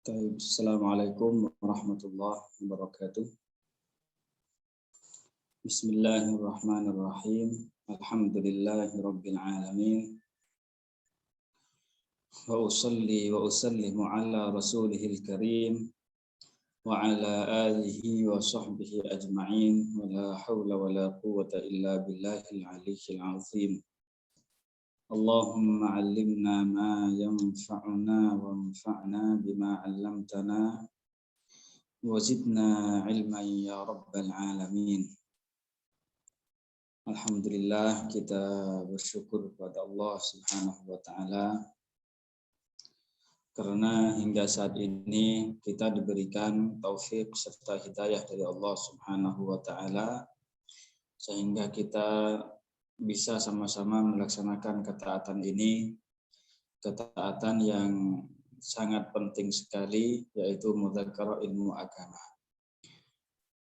Assalamualaikum warahmatullahi wabarakatuh. Bismillahirrahmanirrahim. Alhamdulillahi rabbil alamin. Wa usalli wa usallimu ala rasulihil karim wa ala alihi wa sahbihi ajma'in. Wa la hawla wa la quwwata illa billahil aliyyil azim. Allahumma 'allimna ma yanfa'una wanfa'na bima 'allamtana wazidna ilman ya rabbal alamin. Alhamdulillah, kita bersyukur kepada Allah Subhanahu wa taala karena hingga saat ini kita diberikan taufik serta hidayah dari Allah Subhanahu wa taala sehingga kita bisa sama-sama melaksanakan ketaatan ini, ketaatan yang sangat penting sekali, yaitu mudzakarah ilmu agama.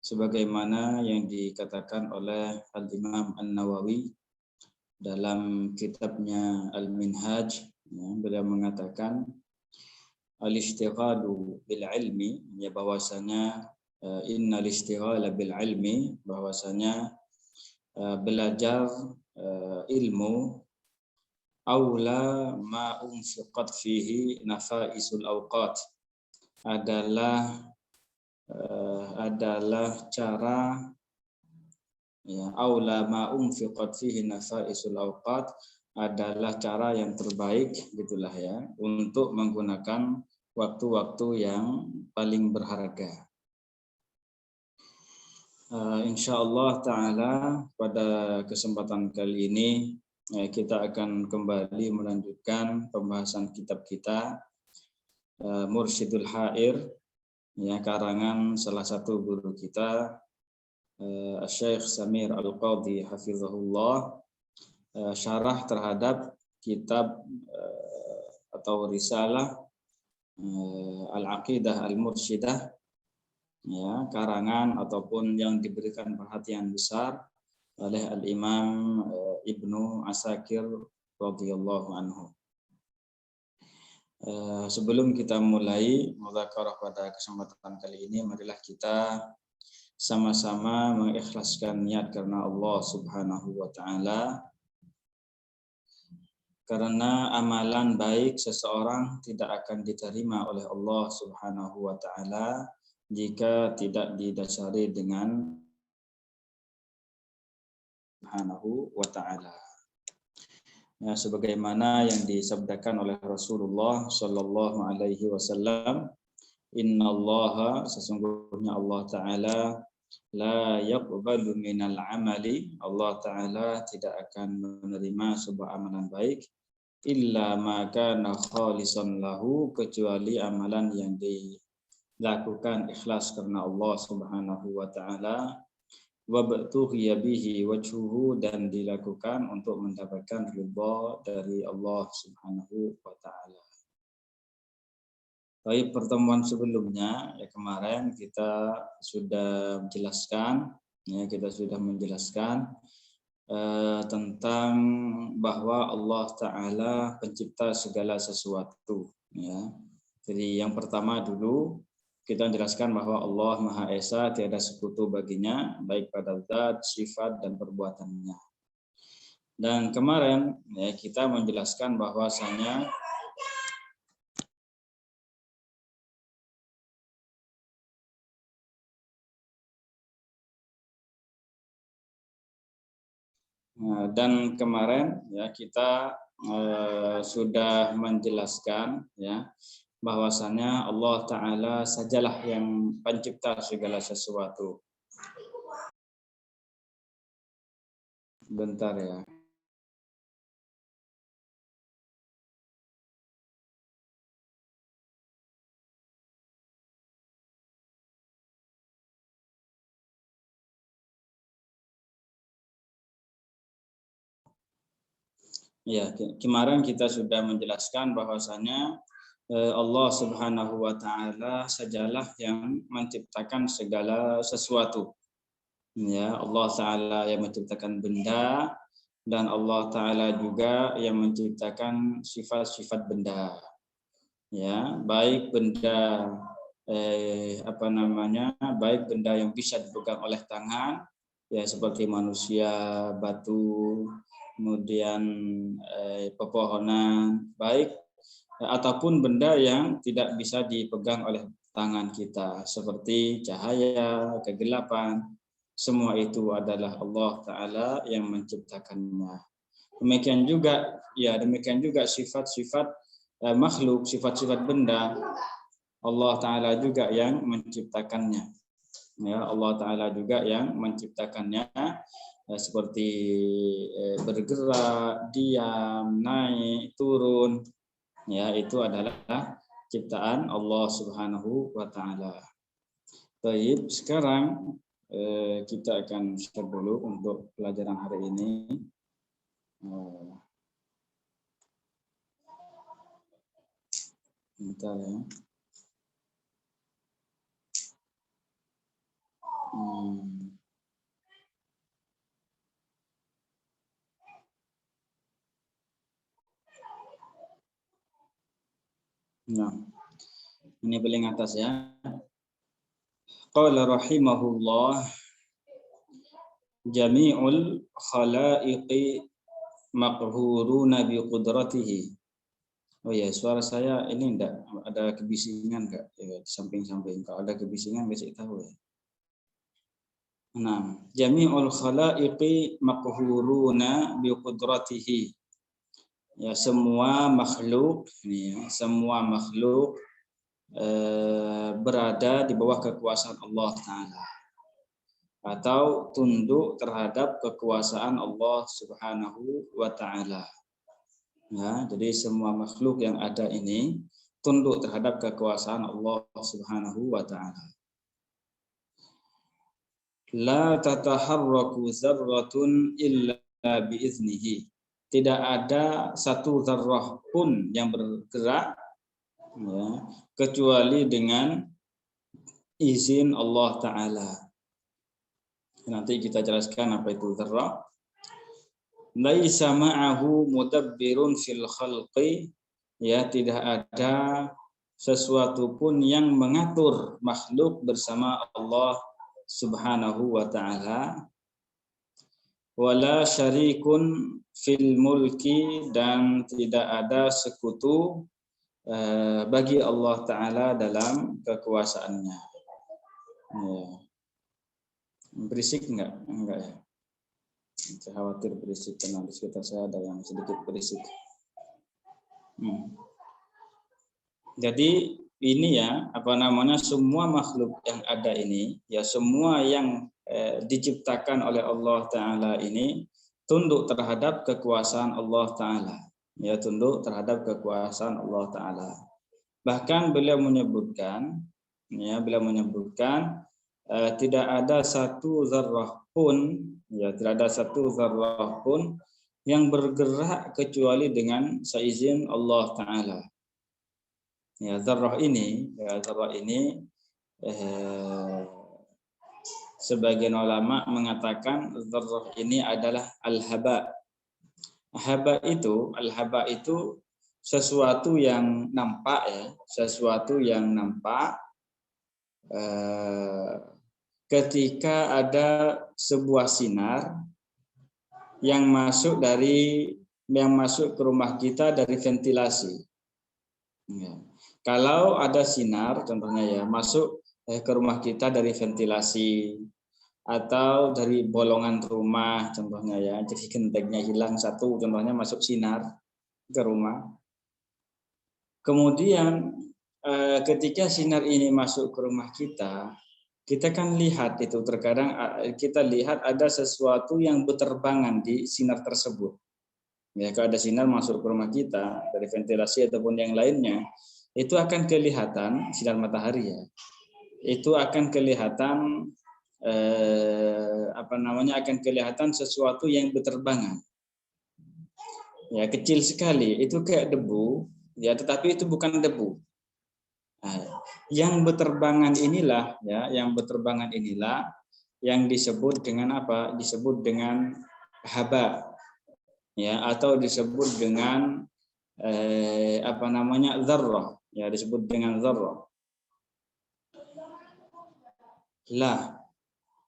Sebagaimana yang dikatakan oleh Al-Imam An-Nawawi dalam kitabnya Al-Minhaj, beliau mengatakan al-ishtighalu bil ilmi, ya bahwasanya innal ishtighala bil ilmi, bahwasanya belajar ilmu aula ma unfiqat fihi nafaisul awqat adalah cara, ya, aula ma unfiqat fihi nafaisul awqat adalah cara yang terbaik, gitulah ya, untuk menggunakan waktu-waktu yang paling berharga. Insyaallah ta'ala pada kesempatan kali ini kita akan kembali melanjutkan pembahasan kitab kita Mursyidul Hair, ya, karangan salah satu guru kita Syekh Samir Al-Qadhi hafizahullah, syarah terhadap kitab atau risalah Al-Aqidah Al-Mursyidah, ya, karangan ataupun yang diberikan perhatian besar oleh Al-Imam Ibnu Asakir radhiyallahu anhu. Sebelum kita mulai mudzakarah pada kesempatan kali ini, marilah kita sama-sama mengikhlaskan niat karena Allah Subhanahu wa taala. Karena amalan baik seseorang tidak akan diterima oleh Allah Subhanahu wa taala jika tidak didasari dengan Subhanahu wa ta'ala. Ya, sebagaimana yang disabdakan oleh Rasulullah sallallahu alaihi wasallam, innallaha, sesungguhnya Allah taala, la yaqbalu minal amali, Allah taala tidak akan menerima sebuah amalan baik illa ma kana khalisan lahu, kecuali amalan yang dilakukan ikhlas karena Allah Subhanahu wa taala, wa btughiya bihi wajhuhu, dan dilakukan untuk mendapatkan ridha dari Allah Subhanahu wa taala. Baik, pertemuan sebelumnya, ya, kemarin kita sudah menjelaskan, tentang bahwa Allah taala pencipta segala sesuatu, ya. Jadi yang pertama dulu kita jelaskan bahwa Allah Maha Esa, tiada sekutu baginya, baik pada zat, sifat, dan perbuatannya. Dan kemarin, ya, kita menjelaskan bahwasanya kita sudah menjelaskan, ya, bahwasanya Allah taala sajalah yang pencipta segala sesuatu. Bentar ya. Ya, kemarin kita sudah menjelaskan bahwasanya Allah Subhanahu wa taala sajalah yang menciptakan segala sesuatu. Ya, Allah taala yang menciptakan benda, dan Allah taala juga yang menciptakan sifat-sifat benda. ya, baik benda baik benda yang bisa dipegang oleh tangan, ya seperti manusia, batu, kemudian pepohonan, baik ataupun benda yang tidak bisa dipegang oleh tangan kita seperti cahaya, kegelapan, semua itu adalah Allah Ta'ala yang menciptakannya. Demikian juga sifat-sifat makhluk, sifat-sifat benda, Allah Ta'ala juga yang menciptakannya. Ya, Allah Ta'ala juga yang menciptakannya, seperti bergerak, diam, naik, turun. Ya, itu adalah ciptaan Allah Subhanahu wa Ta'ala. Baik, sekarang kita akan start dulu untuk pelajaran hari ini. Bentar ya. Nah, ini paling atas ya. Qala rahimahullah, jami'ul khalaiqi maqhuruna bi qudratihi. Oh ya, suara saya ini enggak ada kebisingan enggak? Ya, di samping-samping. Kalau ada kebisingan kasih tahu ya. Nah, jami'ul khalaiqi maqhuruna bi qudratihi. Ya, semua makhluk berada di bawah kekuasaan Allah Ta'ala atau tunduk terhadap kekuasaan Allah Subhanahu wa Ta'ala. Ya, jadi semua makhluk yang ada ini tunduk terhadap kekuasaan Allah Subhanahu wa Ta'ala. La tataharraku zarratun illa biiznihi. Tidak ada satu zarrah pun yang bergerak, ya, kecuali dengan izin Allah Ta'ala. Nanti kita jelaskan apa itu zarrah. Laisa ma'ahu mudabbirun fil khalqi, ya, tidak ada sesuatu pun yang mengatur makhluk bersama Allah Subhanahu wa Ta'ala. Wala syarikun fil mulki, dan tidak ada sekutu bagi Allah Ta'ala dalam kekuasaannya. Ya. Berisik enggak? Enggak ya? Saya khawatir berisik karena di sekitar saya ada yang sedikit berisik. Jadi ini ya, semua makhluk yang ada ini, ya semua yang diciptakan oleh Allah Ta'ala ini tunduk terhadap kekuasaan Allah Ta'ala. Ya, tunduk terhadap kekuasaan Allah Ta'ala. Bahkan beliau menyebutkan tidak ada satu zarrah pun, ya, tidak ada satu zarrah pun yang bergerak kecuali dengan seizin Allah Ta'ala. Ya, zarrah ini sebagian ulama mengatakan zarrah ini adalah al-haba. Al-haba itu sesuatu yang nampak, ya, sesuatu yang nampak ketika ada sebuah sinar yang masuk ke rumah kita dari ventilasi. Ya. Kalau ada sinar, contohnya ya, masuk ke rumah kita dari ventilasi atau dari bolongan rumah, contohnya ya, jadi gentengnya hilang satu, contohnya masuk sinar ke rumah. Kemudian ketika sinar ini masuk ke rumah kita kan lihat itu, terkadang kita lihat ada sesuatu yang berterbangan di sinar tersebut. Ya, kalau ada sinar masuk ke rumah kita dari ventilasi ataupun yang lainnya, itu akan kelihatan sinar matahari, ya. Itu akan kelihatan akan kelihatan sesuatu yang berterbangan. Ya, kecil sekali, itu kayak debu, ya, tetapi itu bukan debu. Nah, yang berterbangan inilah yang disebut dengan apa? Disebut dengan haba, ya, atau disebut dengan zarrah. ya disebut dengan dzarrah. Lah,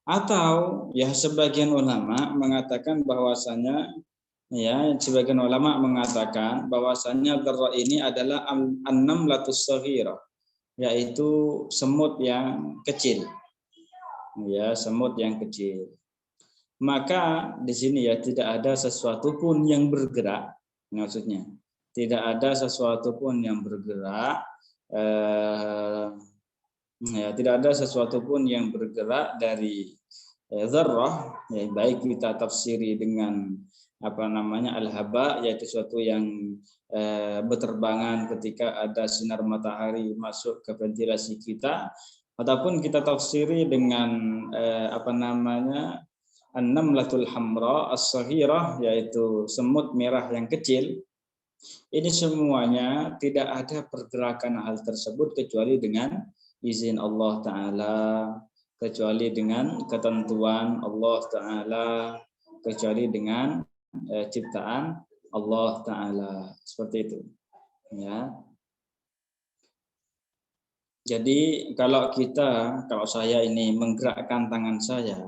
atau ya sebagian ulama mengatakan bahwasanya, ya sebagian ulama mengatakan bahwasanya dzarrah ini adalah an-namlatus shaghirah, yaitu semut yang kecil. Ya, semut yang kecil. Maka di sini ya tidak ada sesuatu pun yang bergerak, maksudnya tidak ada sesuatu pun yang bergerak, ya tidak ada sesuatu pun yang bergerak dari dzarrah, ya baik kita tafsiri dengan apa namanya al-haba, yaitu sesuatu yang berterbangan ketika ada sinar matahari masuk ke ventilasi kita, ataupun kita tafsiri dengan apa namanya an-namlatul hamra as-saghirah, yaitu semut merah yang kecil. Ini semuanya tidak ada pergerakan hal tersebut kecuali dengan izin Allah Ta'ala, kecuali dengan ketentuan Allah Ta'ala, kecuali dengan ciptaan Allah Ta'ala. Seperti itu. Ya. Jadi kalau saya ini menggerakkan tangan saya,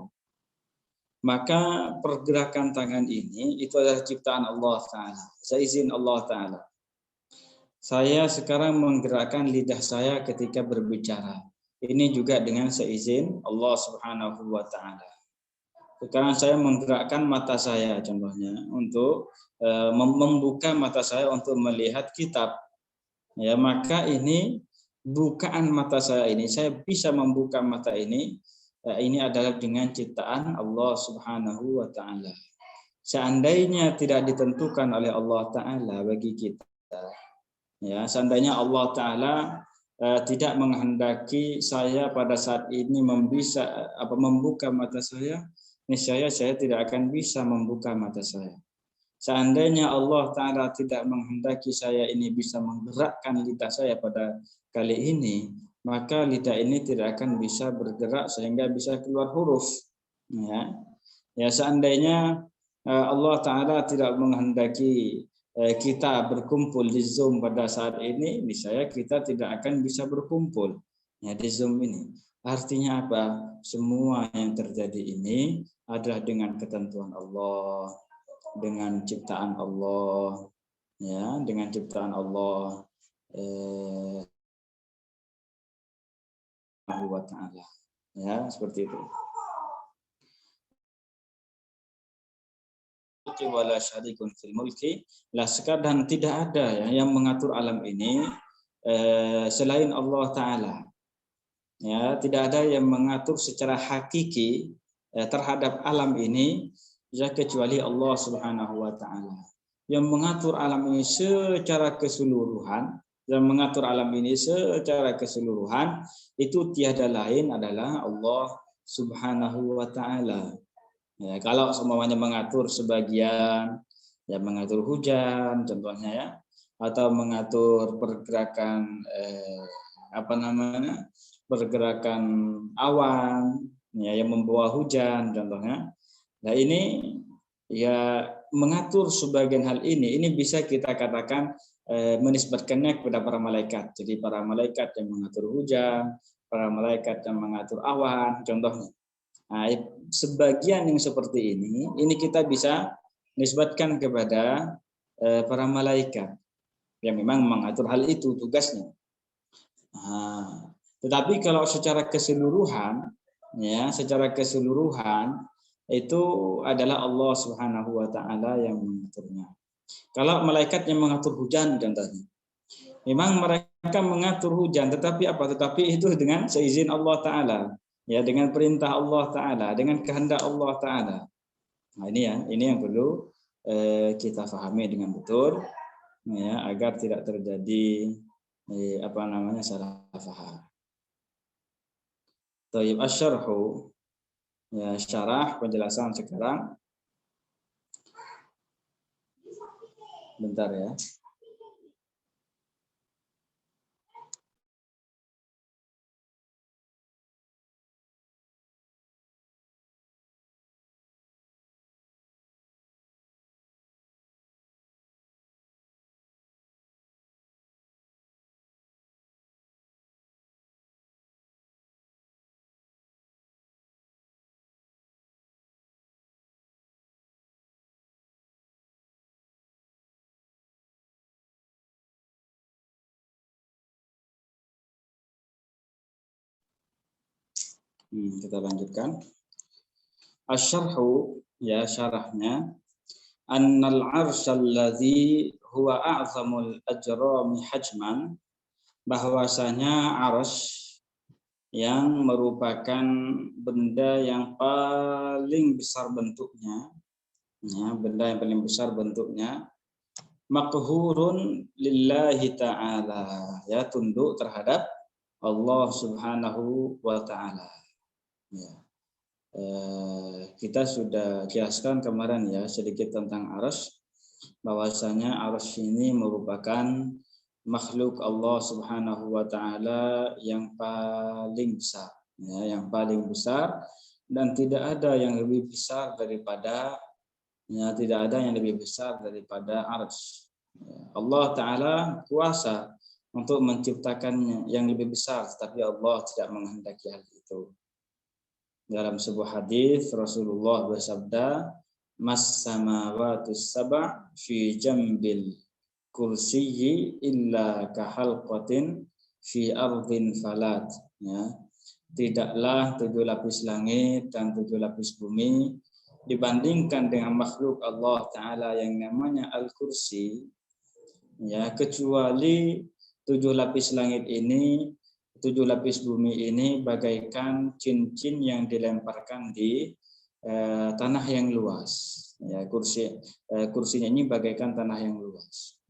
maka pergerakan tangan ini itu adalah ciptaan Allah Ta'ala. Seizin Allah Ta'ala. Saya sekarang menggerakkan lidah saya ketika berbicara. Ini juga dengan seizin Allah Subhanahu wa Ta'ala. Sekarang saya menggerakkan mata saya contohnya untuk membuka mata saya untuk melihat kitab. Ya, maka ini bukaan mata saya ini, saya bisa membuka mata ini adalah dengan ciptaan Allah Subhanahu wa Ta'ala. Seandainya tidak ditentukan oleh Allah Ta'ala bagi kita, ya seandainya Allah Ta'ala tidak menghendaki saya pada saat ini membuka mata saya, niscaya saya tidak akan bisa membuka mata saya. Seandainya Allah Ta'ala tidak menghendaki saya ini bisa menggerakkan lidah saya pada kali ini, maka lidah ini tidak akan bisa bergerak sehingga bisa keluar huruf. Ya seandainya Allah Ta'ala tidak menghendaki kita berkumpul di Zoom pada saat ini, niscaya kita tidak akan bisa berkumpul ya di Zoom ini. Artinya apa? Semua yang terjadi ini adalah dengan ketentuan Allah, dengan ciptaan Allah, ya dengan ciptaan Allah wa Ta'ala, ya seperti itu. Wala syarikun fil mulki, dan tidak ada ya yang mengatur alam ini selain Allah Ta'ala. Ya, tidak ada yang mengatur secara hakiki terhadap alam ini ya kecuali Allah Subhanahu wa Ta'ala. Yang mengatur alam ini secara keseluruhan, itu tiada lain adalah Allah Subhanahu wa Ta'ala. Ya, kalau semuanya mengatur sebagian, ya mengatur hujan contohnya ya, atau mengatur pergerakan pergerakan awan ya yang membawa hujan contohnya. Nah ini ya mengatur sebagian hal ini bisa kita katakan menisbatkannya kepada para malaikat. Jadi para malaikat yang mengatur hujan, para malaikat yang mengatur awan contohnya. Nah, sebagian yang seperti ini kita bisa nisbatkan kepada para malaikat yang memang mengatur hal itu tugasnya. Nah, tetapi kalau secara keseluruhan itu adalah Allah Subhanahu wa Ta'ala yang mengaturnya. Kalau malaikat yang mengatur hujan contohnya, memang mereka mengatur hujan, tetapi itu dengan seizin Allah Ta'ala. Ya dengan perintah Allah Ta'ala, dengan kehendak Allah Ta'ala. Nah ini yang perlu kita pahami dengan betul ya agar tidak terjadi salah paham. Thayyib asy-syarhu, ya syarah penjelasan sekarang. Bentar ya. Kita lanjutkan. Asy-syarhu, ya syarahnya, annal 'arsyal ladzi huwa a'zamul ajrami hajman, bahwasanya arsy yang merupakan benda yang paling besar bentuknya, ya, benda yang paling besar bentuknya, maqhurun lillahi ta'ala, ya, tunduk terhadap Allah Subhanahu wa taala. Ya. Kita sudah jelaskan kemarin ya sedikit tentang arsy, bahwasanya arsy ini merupakan makhluk Allah Subhanahu wa taala yang paling besar, ya, yang paling besar, dan tidak ada yang lebih besar daripada, ya, tidak ada yang lebih besar daripada arsy. Allah taala kuasa untuk menciptakannya yang lebih besar, tapi Allah tidak menghendaki hal itu. Dalam sebuah hadis Rasulullah bersabda, "Mas samawatus sab' fi jambil kursiyyi illa kahalqatin fi ardhin falat." Ya. Tidaklah 7 lapis langit dan 7 lapis bumi dibandingkan dengan makhluk Allah Ta'ala yang namanya Al-Kursi, ya, kecuali 7 lapis langit ini, 7 lapis bumi ini bagaikan cincin yang dilemparkan di tanah yang luas. Ya, kursinya ini bagaikan tanah yang luas.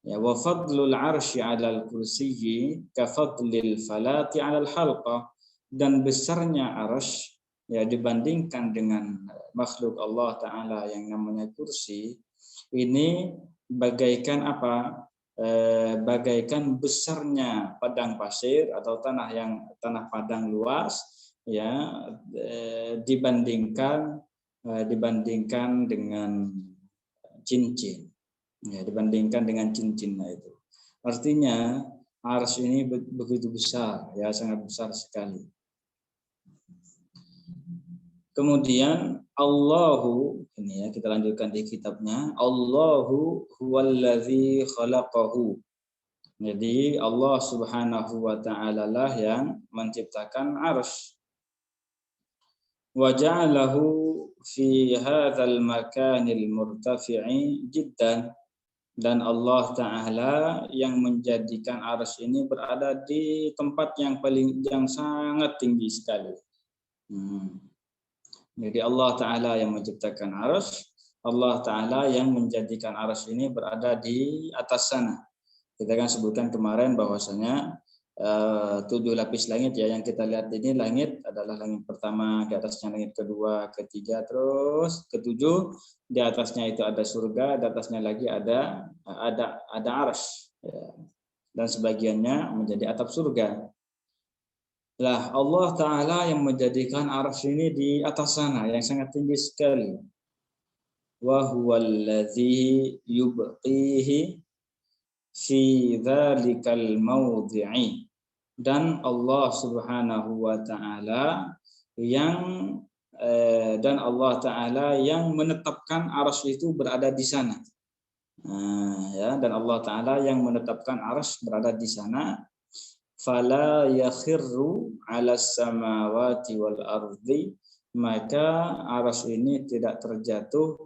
Ya, wa fadlul 'arsy 'alal kursiyyi ka fadlil falati 'alal halqah, dan besarnya arsy, ya, dibandingkan dengan makhluk Allah taala yang namanya kursi ini bagaikan apa? Bagaikan besarnya padang pasir atau tanah padang luas, ya, dibandingkan dengan cincin. Ya, dibandingkan dengan cincinnya itu. Artinya arsy ini begitu besar, ya, sangat besar sekali. Kemudian Allahu, ini ya kita lanjutkan di kitabnya, Allahu huwallazi khalaqahu. Jadi Allah Subhanahu wa taala lah yang menciptakan arsy. Wa ja'alahu fi hadzal makanil murtafi'i jiddan, dan Allah Ta'ala yang menjadikan arsy ini berada di tempat yang sangat tinggi sekali. Jadi Allah Ta'ala yang menciptakan arsy, Allah Ta'ala yang menjadikan arsy ini berada di atas sana. Kita kan sebutkan kemarin bahwasanya 7 lapis langit, ya, yang kita lihat ini langit adalah langit pertama, di atasnya langit kedua, ketiga, terus ketujuh, di atasnya itu ada surga, di atasnya lagi ada arsy, ya, dan sebagiannya menjadi atap surga. Lah Allah Ta'ala yang menjadikan arsy ini di atas sana yang sangat tinggi sekali. Wa huwallazi yubqihi fi dzalikal mawdhi'i, dan Allah Subhanahu wa taala yang menetapkan arsy itu berada di sana. Ya, dan Allah Ta'ala yang menetapkan arsy berada di sana. Fala yakhirru 'alas samawati wal ardi, maka arsy ini tidak terjatuh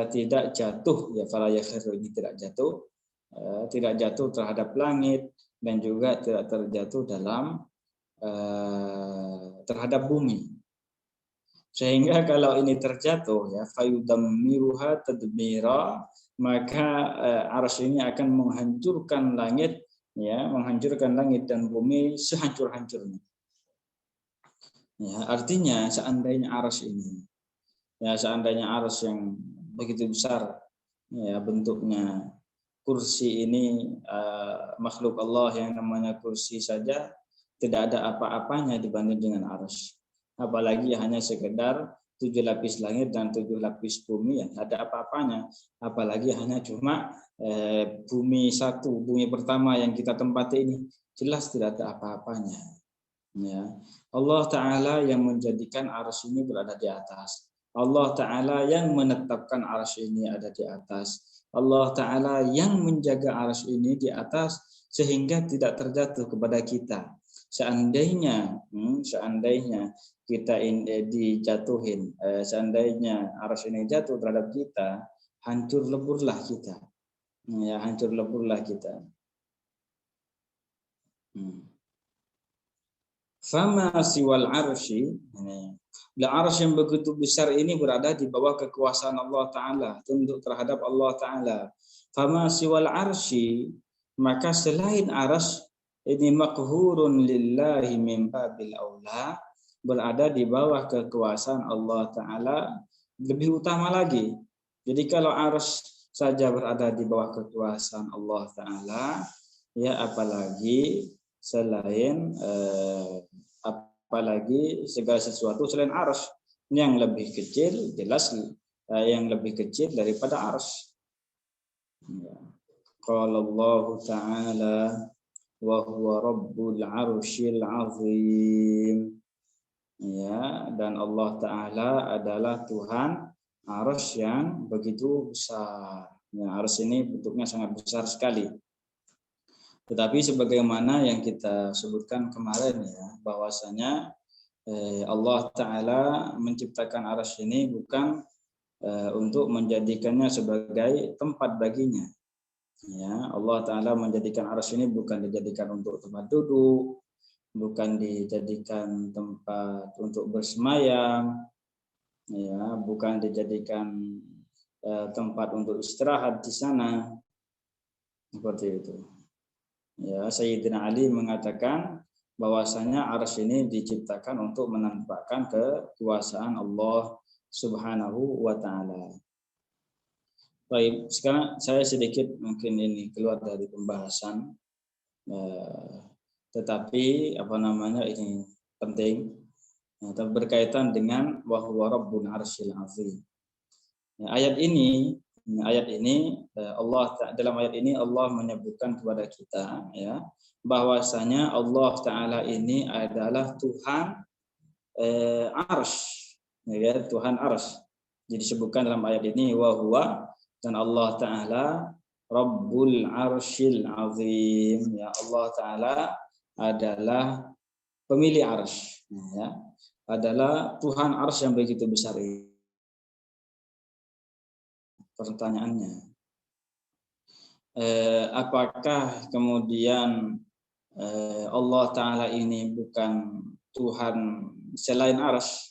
tidak jatuh, ya, fala yakhirru ini tidak jatuh terhadap langit, dan juga tidak terjatuh terhadap bumi. Sehingga kalau ini terjatuh, ya, fayudammiruha tadmira, maka arsy ini akan menghancurkan langit, ya, menghancurkan langit dan bumi sehancur-hancurnya. Ya, artinya seandainya arsy ini, ya, seandainya arsy yang begitu besar, ya, bentuknya, kursi ini makhluk Allah yang namanya kursi saja tidak ada apa-apanya dibanding dengan arsy. Apalagi hanya sekedar 7 lapis langit dan 7 lapis bumi, ya, ada apa-apanya. Apalagi hanya cuma bumi satu, bumi pertama yang kita tempati ini, jelas tidak ada apa-apanya. Ya. Allah Ta'ala yang menjadikan arsy ini berada di atas. Allah Ta'ala yang menetapkan arsy ini ada di atas. Allah Ta'ala yang menjaga arsy ini di atas sehingga tidak terjatuh kepada kita. seandainya kita dijatuhin, seandainya arsy ini jatuh terhadap kita, hancur leburlah kita. Ya, hancur leburlah kita. Fama siwal arsy, arsy yang begitu besar ini berada di bawah kekuasaan Allah Ta'ala, tunduk terhadap Allah Ta'ala. Fama siwal arsy, maka selain arsy ini makhurun lillahi min babil aula, berada di bawah kekuasaan Allah Ta'ala, lebih utama lagi. Jadi kalau arsy saja berada di bawah kekuasaan Allah Ta'ala, ya apalagi selain apalagi segala sesuatu selain arsy yang lebih kecil, jelas yang lebih kecil daripada arsy. Qala Allah Ta'ala wa huwa rabbul arsyil azim. Ya, dan Allah Ta'ala adalah Tuhan arsy yang begitu besar. Ya, arsy ini bentuknya sangat besar sekali. Tetapi sebagaimana yang kita sebutkan kemarin ya, bahwasanya Allah Ta'ala menciptakan arsy ini bukan untuk menjadikannya sebagai tempat baginya. Ya, Allah Ta'ala menjadikan arsy ini bukan dijadikan untuk tempat duduk, bukan dijadikan tempat untuk bersemayam, ya, bukan dijadikan tempat untuk istirahat di sana, seperti itu. Ya, Sayyidina Ali mengatakan bahwasanya arsy ini diciptakan untuk menampakkan kekuasaan Allah Subhanahu wa Ta'ala. Baik, sekarang saya sedikit mungkin ini keluar dari pembahasan, tetapi ini penting, berkaitan dengan wa huwa rabbul arsyil azim. Ayat ini dalam ayat ini Allah menyebutkan kepada kita ya bahwasanya Allah Ta'ala ini adalah Tuhan arsy, ya, Tuhan arsy. Jadi disebutkan dalam ayat ini wa huwa, dan Allah Ta'ala Rabbul Arsyil Azim, ya, Allah Ta'ala adalah pemilik arsy, ya, adalah Tuhan arsy yang begitu besar ini. Pertanyaannya, apakah kemudian Allah Ta'ala ini bukan Tuhan selain arsy?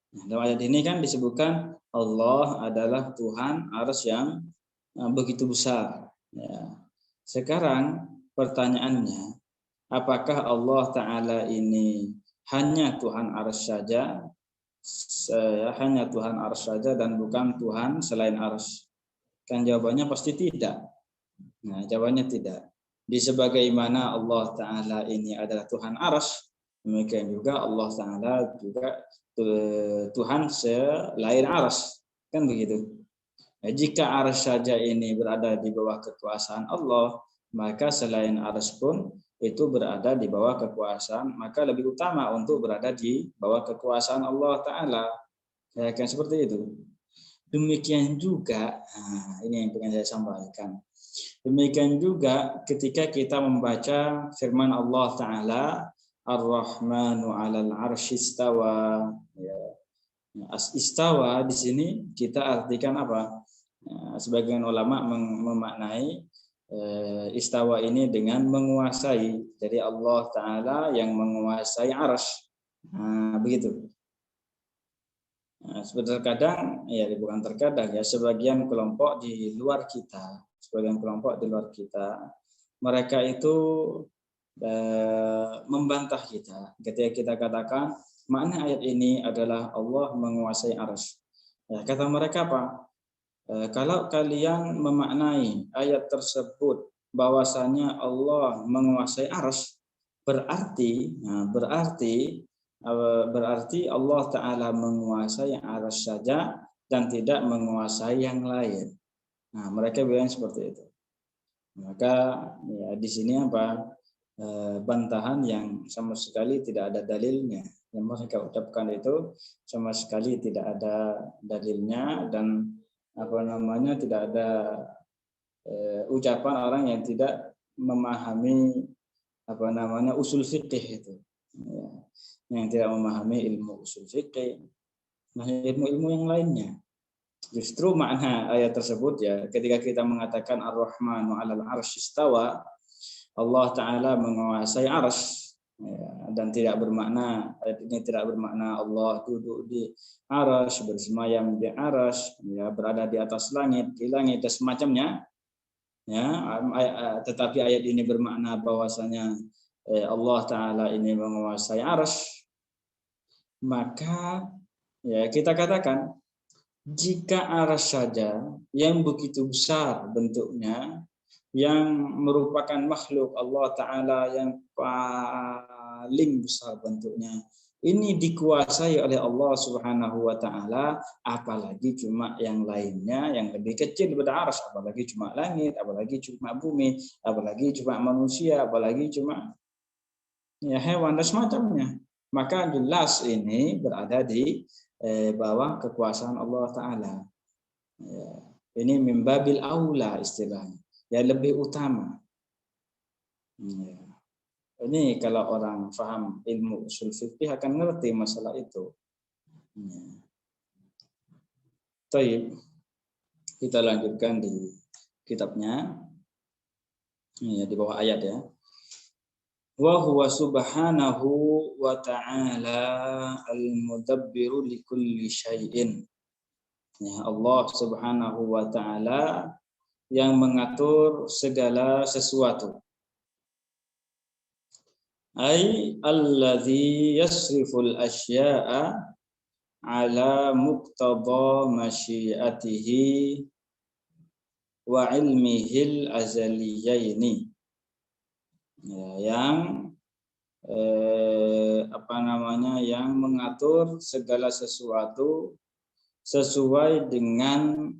Dalam ayat ini kan disebutkan Allah adalah Tuhan arsy yang begitu besar. Ya. Sekarang pertanyaannya, apakah Allah Ta'ala ini hanya Tuhan arsy saja? Hanya Tuhan arsy saja dan bukan Tuhan selain arsy? Kan jawabannya pasti tidak. Nah, jawabannya tidak. Di sebagaimana Allah Ta'ala ini adalah Tuhan arsy, demikian juga Allah Ta'ala juga Tuhan selain arsy, kan begitu. Jika arsy saja ini berada di bawah kekuasaan Allah, maka selain arsy pun itu berada di bawah kekuasaan, maka lebih utama untuk berada di bawah kekuasaan Allah Ta'ala. Ya, kan seperti itu. Demikian juga, ini yang ingin saya sampaikan. Demikian juga ketika kita membaca firman Allah Ta'ala, Ar-Rahmanu 'alal 'arsy istawa. Ya. Istawa di sini kita artikan apa? Sebagian ulama memaknai istawa ini dengan menguasai. Jadi Allah Ta'ala yang menguasai arsy. Begitu. Terkadang, ya bukan terkadang ya, sebagian kelompok di luar kita, mereka itu membantah kita ketika kita katakan makna ayat ini adalah Allah menguasai arsy. Ya, kata mereka apa? Kalau kalian memaknai ayat tersebut bahwasanya Allah menguasai arsy, berarti Allah Ta'ala menguasai arsy saja dan tidak menguasai yang lain. Nah, mereka bilang seperti itu. Maka ya, di sini bantahan yang sama sekali tidak ada dalilnya. Yang mereka ucapkan itu sama sekali tidak ada dalilnya, dan tidak ada ucapan orang yang tidak memahami usul fikih itu. Ya. Yang tidak memahami ilmu usul fikih, ilmu-ilmu yang lainnya. Justru makna ayat tersebut ya, ketika kita mengatakan Ar-Rahmanu 'alal 'arsy istawa, Allah Ta'ala menguasai arsy, ya, dan tidak bermakna, ayat ini tidak bermakna Allah duduk di arsy, bersemayam di arsy, ya, berada di atas langit, di langit dan semacamnya. Ya, tetapi ayat ini bermakna bahwasanya Allah Ta'ala ini menguasai arsy. Maka ya kita katakan, jika arsy saja yang begitu besar bentuknya, yang merupakan makhluk Allah Ta'ala yang paling besar bentuknya, ini dikuasai oleh Allah Subhanahu wa Ta'ala, apalagi cuma yang lainnya yang lebih kecil daripada arsy, apalagi cuma langit, apalagi cuma bumi, apalagi cuma manusia, apalagi cuma ya hewan dan semacamnya. Maka jelas ini berada di bawah kekuasaan Allah Ta'ala. Ya, ini mimbabil aula istilahnya, ya lebih utama. Ya. Ini kalau orang paham ilmu usul fikih akan ngerti masalah itu. Ya. Baik, kita lanjutkan di kitabnya. Ya, di bawah ayat ya. Wa huwa subhanahu wa ta'ala al-mudabbiru li kulli syai'in. Ya, Allah Subhanahu wa Ta'ala yang mengatur segala sesuatu. Ai allazi yasriful asya'a ala muqtada masyiatihi wa ilmihil azaliyaini. Ya, yang yang mengatur segala sesuatu sesuai dengan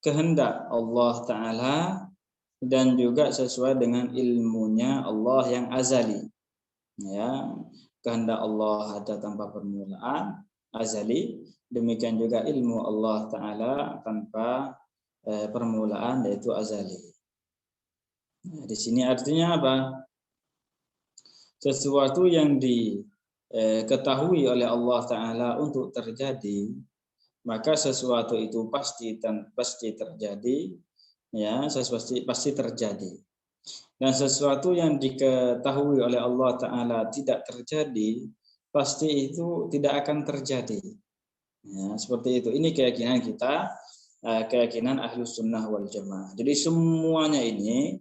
kehendak Allah Ta'ala dan juga sesuai dengan ilmunya Allah yang azali. Ya, kehendak Allah ada tanpa permulaan, azali. Demikian juga ilmu Allah Ta'ala tanpa permulaan, yaitu azali. Nah, di sini artinya apa? Sesuatu yang diketahui oleh Allah Ta'ala untuk terjadi, maka sesuatu itu pasti terjadi, ya, pasti terjadi. Dan sesuatu yang diketahui oleh Allah Ta'ala tidak terjadi, pasti itu tidak akan terjadi. Ya, seperti itu. Ini keyakinan kita, keyakinan Ahlus Sunnah wal Jamaah. Jadi semuanya ini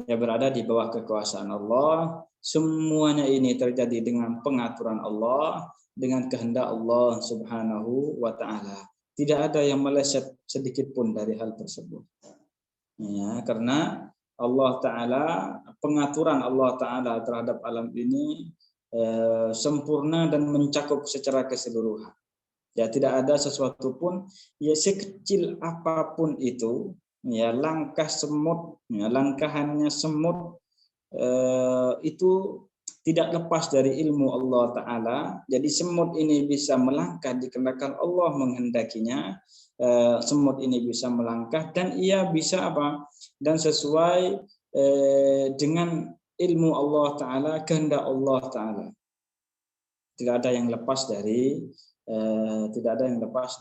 ya berada di bawah kekuasaan Allah. Semuanya ini terjadi dengan pengaturan Allah, dengan kehendak Allah Subhanahu wa Ta'ala. Tidak ada yang meleset sedikit pun dari hal tersebut. Ya, karena Allah Ta'ala, pengaturan Allah Ta'ala terhadap alam ini sempurna dan mencakup secara keseluruhan. Ya, tidak ada sesuatu pun, ya sekecil apapun itu, ya langkah semut, ya langkahannya semut itu tidak lepas dari ilmu Allah Ta'ala. Jadi semut ini bisa melangkah dikarenakan Allah menghendakinya. Semut ini bisa melangkah dan ia bisa apa? Dan sesuai dengan ilmu Allah Ta'ala, kehendak Allah Ta'ala. Tidak ada yang lepas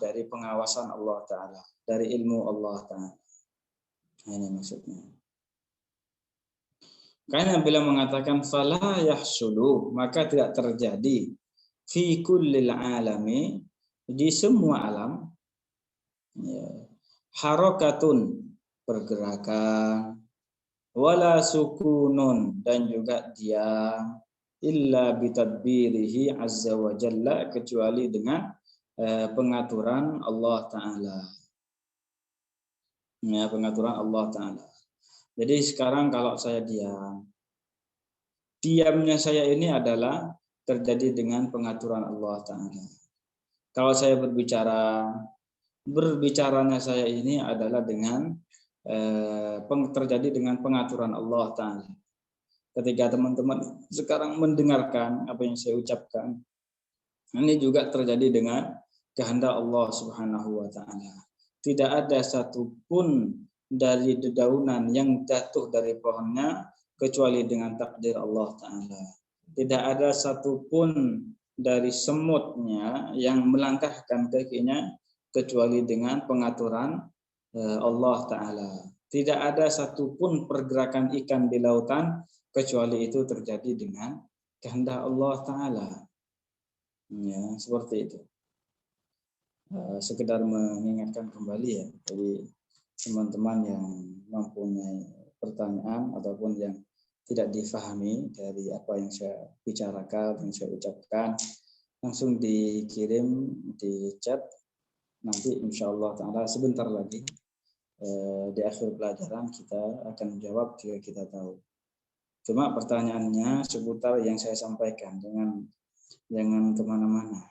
dari pengawasan Allah Ta'ala, dari ilmu Allah Ta'ala. Ini maksudnya. Karena bila mengatakan fala yahsulu, maka tidak terjadi fi kullil alami, di semua alam, ya, harakatun, pergerakan, wala sukunun, dan juga diam, illa bitadbirihi azza wa jalla, kecuali dengan pengaturan Allah Ta'ala. Ya, pengaturan Allah Ta'ala. Jadi sekarang kalau saya diamnya saya ini adalah terjadi dengan pengaturan Allah Ta'ala. Kalau saya berbicaranya saya ini adalah dengan terjadi dengan pengaturan Allah Ta'ala. Ketika teman-teman sekarang mendengarkan apa yang saya ucapkan, ini juga terjadi dengan kehendak Allah Subhanahu wa Ta'ala. Tidak ada satupun dari dedaunan yang jatuh dari pohonnya kecuali dengan takdir Allah Ta'ala. Tidak ada satupun dari semutnya yang melangkahkan kakinya kecuali dengan pengaturan Allah Ta'ala. Tidak ada satupun pergerakan ikan di lautan kecuali itu terjadi dengan kehendak Allah Ta'ala. Ya, seperti itu. Sekedar mengingatkan kembali ya, jadi teman-teman yang mempunyai pertanyaan ataupun yang tidak difahami dari apa yang saya bicarakan, yang saya ucapkan, langsung dikirim di chat. Nanti insya Allah Ta'ala sebentar lagi di akhir pelajaran kita akan menjawab jika kita tahu. Cuma pertanyaannya seputar yang saya sampaikan, jangan kemana-mana.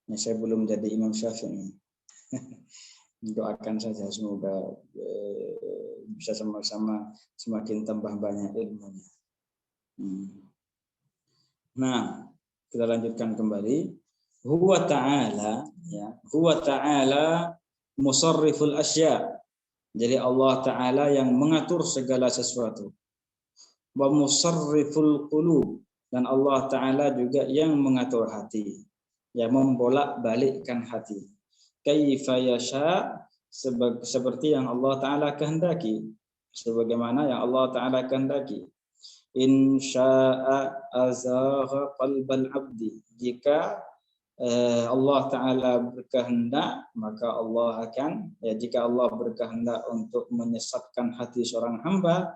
Ya, saya belum jadi Imam Syafi'i. Doakan saja semoga bisa sama-sama semakin tambah banyak ilmunya. Nah, kita lanjutkan kembali. Huwa ta'ala, ya, huwa ta'ala musarriful asya. Jadi Allah Ta'ala yang mengatur segala sesuatu. Wa musarriful qulub, dan Allah Ta'ala juga yang mengatur hati, yang membolak-balikkan hati. Kaifa yasha, seperti yang Allah Ta'ala kehendaki, sebagaimana yang Allah Ta'ala kehendaki. In sya'a azagha qalbal abdi, jika Allah Ta'ala berkehendak, maka Allah akan, jika Allah berkehendak untuk menyesatkan hati seorang hamba,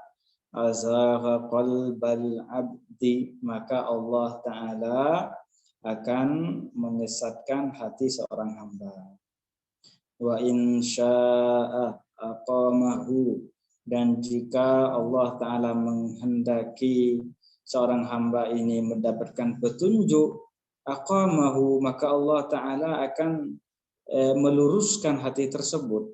azagha qalbal abdi, maka Allah Ta'ala akan menyesatkan hati seorang hamba. Wa in sya'a aqamahu, dan jika Allah Ta'ala menghendaki seorang hamba ini mendapatkan petunjuk, aqamahu, maka Allah Ta'ala akan meluruskan hati tersebut.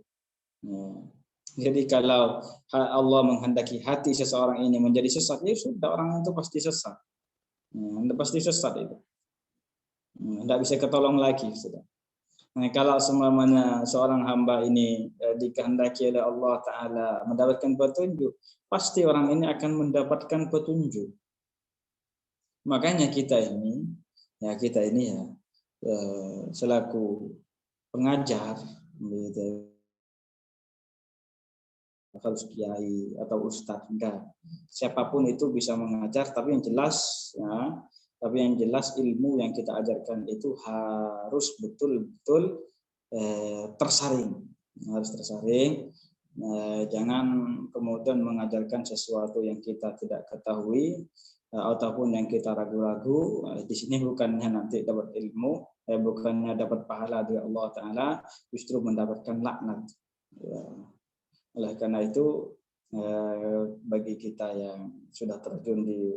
Jadi kalau Allah menghendaki hati seseorang ini menjadi sesat, ya sudah, orang itu pasti sesat. Pasti sesat itu. Tidak bisa ketolong lagi sudah. Nah, kalau semuanya seorang hamba ini dikehendaki oleh Allah Ta'ala mendapatkan petunjuk, pasti orang ini akan mendapatkan petunjuk. Makanya kita ini selaku pengajar, harus kiai atau ustadz, enggak. Siapapun itu bisa mengajar, tapi yang jelas ilmu yang kita ajarkan itu harus betul-betul tersaring, harus tersaring. Jangan kemudian mengajarkan sesuatu yang kita tidak ketahui ataupun yang kita ragu-ragu. Di sini bukannya nanti dapat ilmu, bukannya dapat pahala dari Allah Ta'ala, justru mendapatkan laknat. Oleh karena itu, bagi kita yang sudah terjun di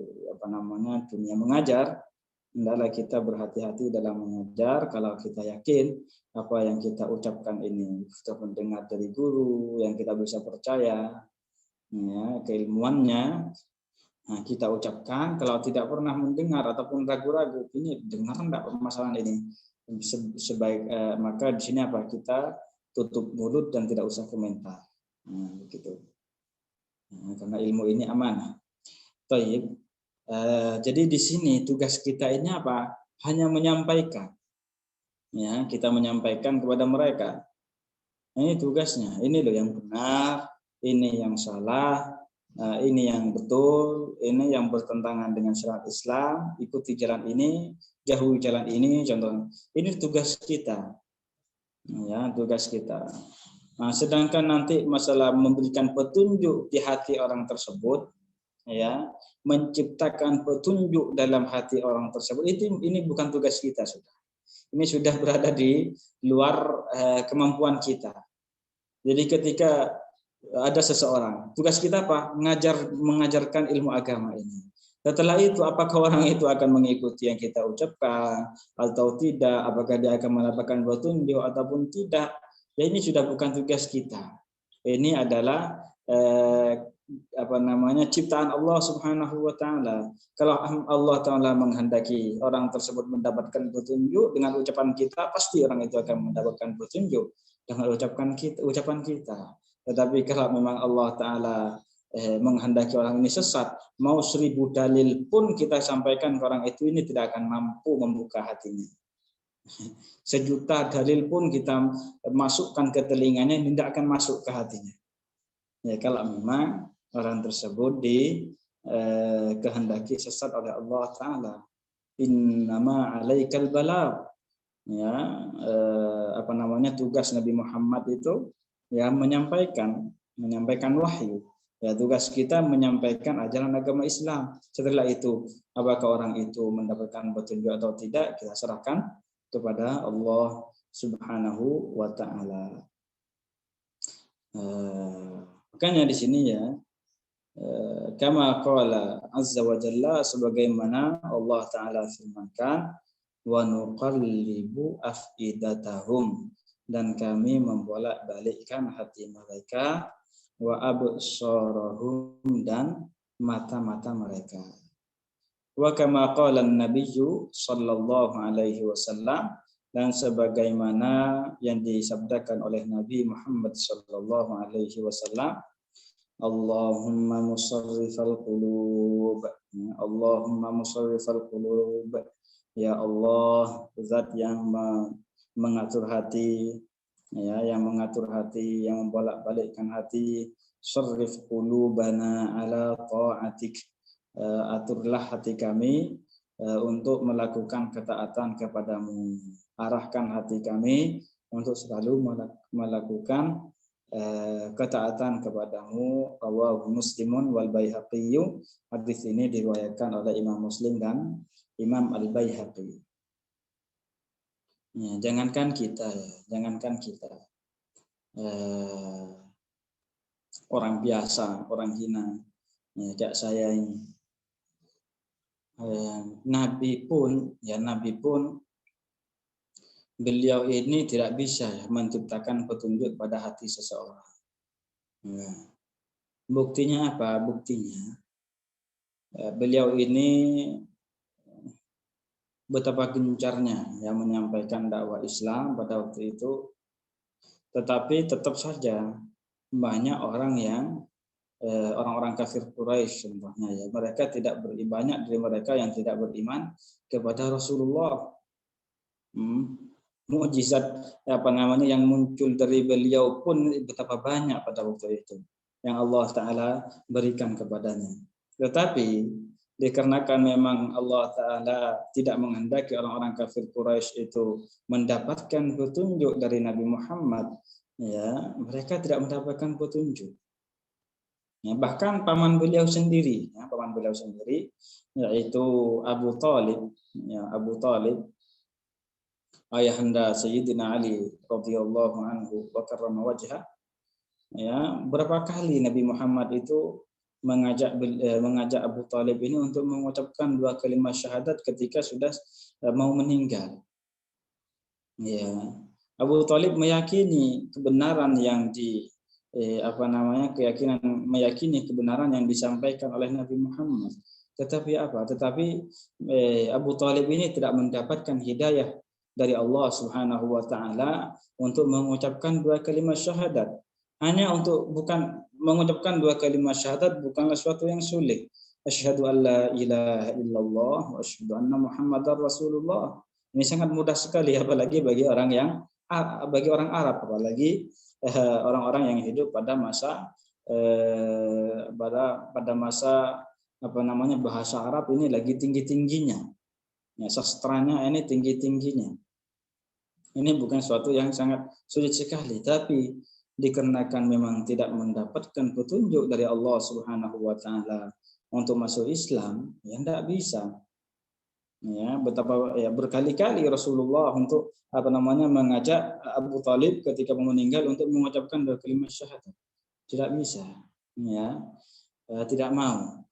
dunia mengajar, hendaklah kita berhati-hati dalam mengajar. Kalau kita yakin apa yang kita ucapkan ini kita mendengar dari guru yang kita bisa percaya, keilmuannya, kita ucapkan. Kalau tidak pernah mendengar ataupun ragu-ragu, ini dengar enggak permasalahan ini, maka di sini kita tutup mulut dan tidak usah komentar. Begitu. Karena ilmu ini amanah. Taib. Jadi di sini tugas kita ini apa? Hanya menyampaikan. Ya, kita menyampaikan kepada mereka. Ini tugasnya. Ini loh yang benar, ini yang salah, ini yang betul, ini yang bertentangan dengan syariat Islam. Ikuti jalan ini, jauhi jalan ini. Contohnya, ini tugas kita. Ya, tugas kita. Nah, sedangkan nanti masalah memberikan petunjuk di hati orang tersebut, ya, menciptakan petunjuk dalam hati orang tersebut, ini bukan tugas kita sudah. Ini sudah berada di luar kemampuan kita. Jadi ketika ada seseorang, tugas kita apa? Mengajarkan ilmu agama ini. Setelah itu, apakah orang itu akan mengikuti yang kita ucapkan atau tidak? Apakah dia akan mendapatkan petunjuk ataupun tidak? Ya, ini sudah bukan tugas kita. Ini adalah ciptaan Allah Subhanahu wa Ta'ala. Kalau Allah Ta'ala menghendaki orang tersebut mendapatkan petunjuk dengan ucapan kita, pasti orang itu akan mendapatkan petunjuk dengan ucapan kita. Tetapi kalau memang Allah Ta'ala menghendaki orang ini sesat, mau 1000 dalil pun kita sampaikan ke orang itu, ini tidak akan mampu membuka hatinya. 1.000.000 dalil pun kita masukkan ke telinganya, ini tidak akan masuk ke hatinya. Ya, kalau memang orang tersebut kehendaki sesat oleh Allah Ta'ala. Innama alaikal balagh. Ya, tugas Nabi Muhammad itu ya menyampaikan wahyu. Ya, tugas kita menyampaikan ajaran agama Islam. Setelah itu, apakah orang itu mendapatkan petunjuk atau tidak, kita serahkan kepada Allah Subhanahu wa Ta'ala. Makanya di sini ya, kama qala azza wa jalla, sebagaimana Allah Ta'ala firmankan, wa nuqallibu afidatahum, dan kami membolak-balikkan hati mereka, wa absarahum, dan mata-mata mereka. Wa kama qala an-nabiyyu sallallahu alaihi wasallam, dan sebagaimana yang disabdakan oleh Nabi Muhammad sallallahu alaihi wasallam, Allahumma musarrifal qulub, Allahumma musarrifal qulub, ya Allah, zat yang mengatur hati, ya, yang mengatur hati, yang membolak-balikkan hati. Sarrif qulubana ala ta'atik, aturlah hati kami untuk melakukan ketaatan kepadamu. Arahkan hati kami untuk selalu melakukan ketaatan kepadamu. Rawahu Muslimun wal Baihaqi. Hadis ini diriwayatkan oleh Imam Muslim dan Imam Al-Baihaqi. Ya, jangankan kita orang biasa, orang hina, ya, kayak saya ini. Nabi pun beliau ini tidak bisa menciptakan petunjuk pada hati seseorang. Ya. Buktinya apa? Buktinya beliau ini betapa gencarnya yang menyampaikan dakwah Islam pada waktu itu, tetapi tetap saja banyak orang yang orang-orang kafir Quraisy contohnya, ya, mereka tidak beriman, banyak dari mereka yang tidak beriman kepada Rasulullah. Mukjizat yang muncul dari beliau pun betapa banyak pada waktu itu yang Allah Ta'ala berikan kepadanya. Tetapi dikarenakan memang Allah Ta'ala tidak menghendaki orang-orang kafir Quraisy itu mendapatkan petunjuk dari Nabi Muhammad, ya, mereka tidak mendapatkan petunjuk. Ya, bahkan paman beliau sendiri, yaitu Abu Talib, ayahanda Sayyidina Ali radhiyallahu anhu wa karrama wajhah. Ya, berapa kali Nabi Muhammad itu mengajak Abu Talib ini untuk mengucapkan 2 kalimat syahadat ketika sudah mau meninggal. Ya, Abu Talib meyakini kebenaran yang meyakini kebenaran yang disampaikan oleh Nabi Muhammad. Tetapi Abu Talib ini tidak mendapatkan hidayah dari Allah Subhanahu wa Ta'ala untuk mengucapkan 2 kalimat syahadat. Hanya bukan mengucapkan 2 kalimat syahadat bukanlah suatu yang sulit. Asyhadu an la ilaha illallah wa asyhadu anna Muhammadar Rasulullah. Ini sangat mudah sekali, apalagi bagi orang Arab, apalagi orang-orang yang hidup pada masa bahasa Arab ini lagi tinggi-tingginya. Ya, sastranya ini tinggi-tingginya. Ini bukan suatu yang sangat sulit sekali, tapi dikarenakan memang tidak mendapatkan petunjuk dari Allah Subhanahu wa Ta'ala untuk masuk Islam, ya tidak bisa. Ya, betapa berkali-kali Rasulullah untuk mengajak Abu Talib ketika meninggal untuk mengucapkan 2 kalimat syahadat. Tidak bisa. Ya, tidak mau.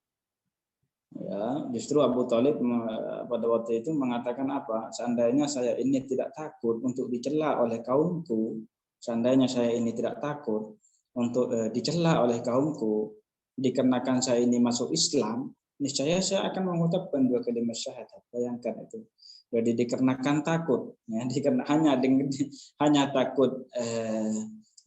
Ya, justru Abu Talib pada waktu itu mengatakan apa? Seandainya saya ini tidak takut untuk dicela oleh kaumku, dicela oleh kaumku, dikarenakan saya ini masuk Islam, niscaya saya akan mengucapkan 2 kalimat syahadat. Bayangkan itu. Jadi dikarenakan takut, ya, hanya takut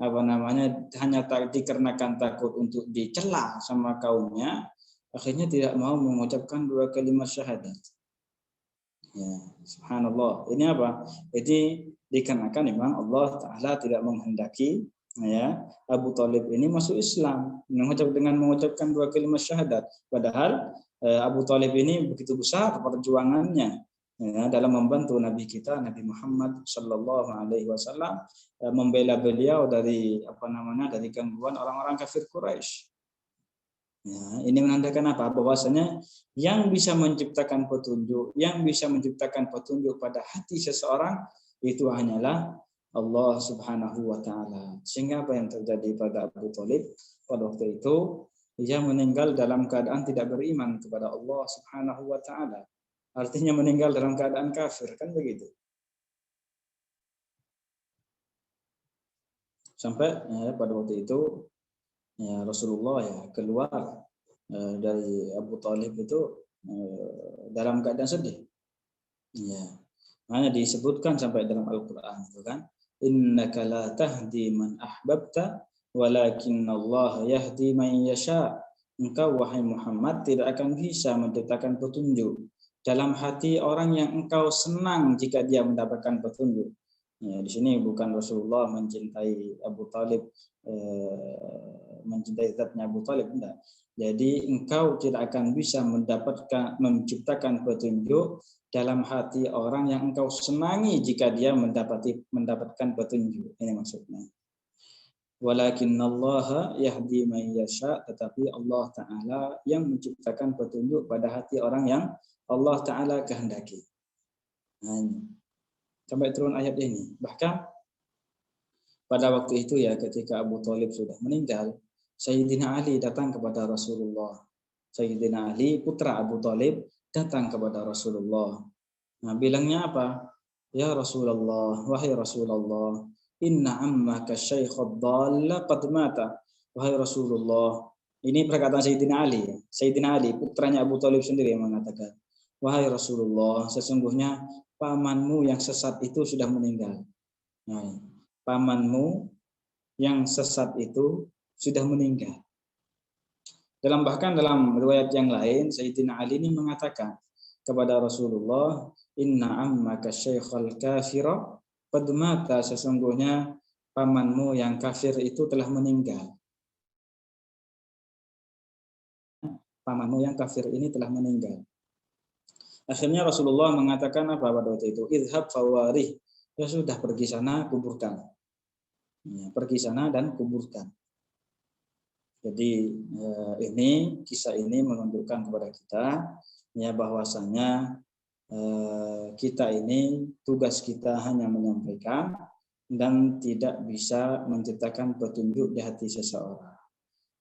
hanya dikarenakan takut untuk dicela sama kaumnya, akhirnya tidak mau mengucapkan 2 kalimat syahadat. Ya, subhanallah. Ini apa? Jadi dikarenakan memang Allah Ta'ala tidak menghendaki ya Abu Thalib ini masuk Islam dengan mengucapkan 2 kalimat syahadat. Padahal Abu Thalib ini begitu besar perjuangannya ya, dalam membantu Nabi kita Nabi Muhammad Sallallahu Alaihi Wasallam, membela beliau dari dari gangguan orang-orang kafir Quraisy. Ya, ini menandakan apa? Bahwasanya yang bisa menciptakan petunjuk, pada hati seseorang itu hanyalah Allah Subhanahu wa taala. Sehingga apa yang terjadi pada Abu Thalib pada waktu itu, ia meninggal dalam keadaan tidak beriman kepada Allah Subhanahu wa taala. Artinya meninggal dalam keadaan kafir, kan begitu. Sampai pada waktu itu ya Rasulullah ya keluar dari Abu Thalib itu dalam keadaan sedih. Ya. Makanya disebutkan sampai dalam Al-Qur'an itu kan, innaka la tahdi man ahbabta walakinnallaha yahdi man yasha. Engkau wahai Muhammad tidak akan bisa menciptakan petunjuk dalam hati orang yang engkau senang jika dia mendapatkan petunjuk. Ya, di sini bukan Rasulullah mencintai Abu Thalib, mencintai zatnya Abu Thalib, enggak. Jadi engkau tidak akan bisa menciptakan petunjuk dalam hati orang yang engkau senangi jika dia mendapatkan petunjuk. Ini maksudnya. Walakinnallaha yahdi man yasha, tetapi Allah Ta'ala yang menciptakan petunjuk pada hati orang yang Allah Ta'ala kehendaki. Nah, sampai turun ayat ini. Bahkan pada waktu itu ya ketika Abu Thalib sudah meninggal, Sayyidina Ali datang kepada Rasulullah. Sayyidina Ali putra Abu Thalib datang kepada Rasulullah. Nah, bilangnya apa? Ya Rasulullah, wahai Rasulullah, inna ammaka syaikhad dhalla qad mata. Wahai Rasulullah, ini perkataan Sayyidina Ali. Sayyidina Ali putranya Abu Thalib sendiri yang mengatakan, wahai Rasulullah, sesungguhnya pamanmu yang sesat itu sudah meninggal. Nah, pamanmu yang sesat itu sudah meninggal. Bahkan dalam riwayat yang lain, Sayyidina Ali ini mengatakan kepada Rasulullah, inna ammaka syaikhal kafira qad mata, sesungguhnya pamanmu yang kafir itu telah meninggal. Pamanmu yang kafir ini telah meninggal. Akhirnya Rasulullah mengatakan apa pada waktu itu? Idhab fawarih. Ya sudah, pergi sana, kuburkan. Ya, pergi sana dan kuburkan. Jadi kisah ini menunjukkan kepada kita ya bahwasanya kita ini tugas kita hanya menyampaikan dan tidak bisa menciptakan petunjuk di hati seseorang.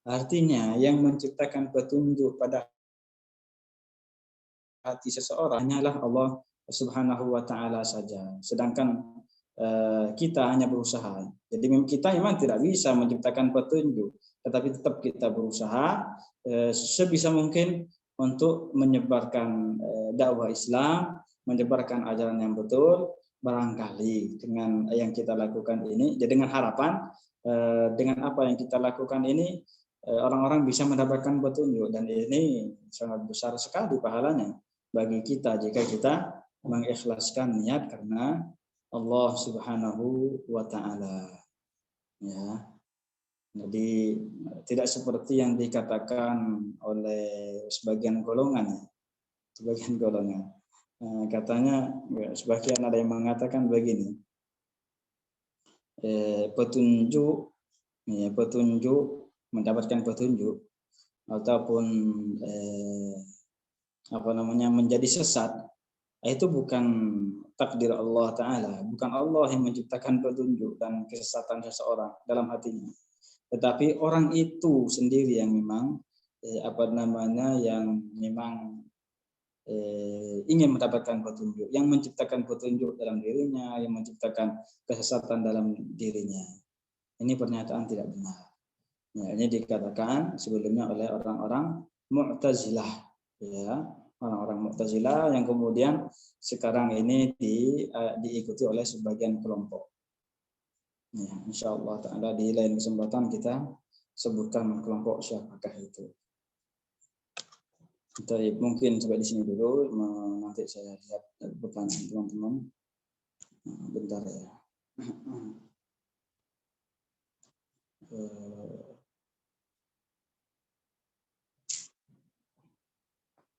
Artinya yang menciptakan petunjuk pada hati seseorang hanyalah Allah Subhanahu wa taala saja. Sedangkan kita hanya berusaha. Jadi kita memang tidak bisa menciptakan petunjuk, tetapi tetap kita berusaha sebisa mungkin untuk menyebarkan dakwah Islam, menyebarkan ajaran yang betul. Barangkali dengan yang kita lakukan ini, jadi dengan harapan dengan apa yang kita lakukan ini orang-orang bisa mendapatkan petunjuk, dan ini sangat besar sekali pahalanya bagi kita jika kita mengikhlaskan niat karena Allah Subhanahu wa taala. Ya. Jadi tidak seperti yang dikatakan oleh sebagian golongan. Katanya sebagian ada yang mengatakan begini. Petunjuk mendapatkan petunjuk ataupun menjadi sesat itu bukan takdir Allah Ta'ala, bukan Allah yang menciptakan petunjuk dan kesesatan seseorang dalam hatinya, tetapi orang itu sendiri yang memang ingin mendapatkan petunjuk, yang menciptakan petunjuk dalam dirinya, yang menciptakan kesesatan dalam dirinya. Ini pernyataan tidak benar. Ya, ini dikatakan sebelumnya oleh orang-orang Mu'tazilah, ya. Orang-orang Mu'tazilah yang kemudian sekarang ini diikuti oleh sebagian kelompok. Ya, insyaallah taala di lain kesempatan kita sebutkan kelompok siapakah itu. Baik, mungkin sampai di sini dulu. Nanti saya lihat pertanyaan teman-teman. Bentar ya.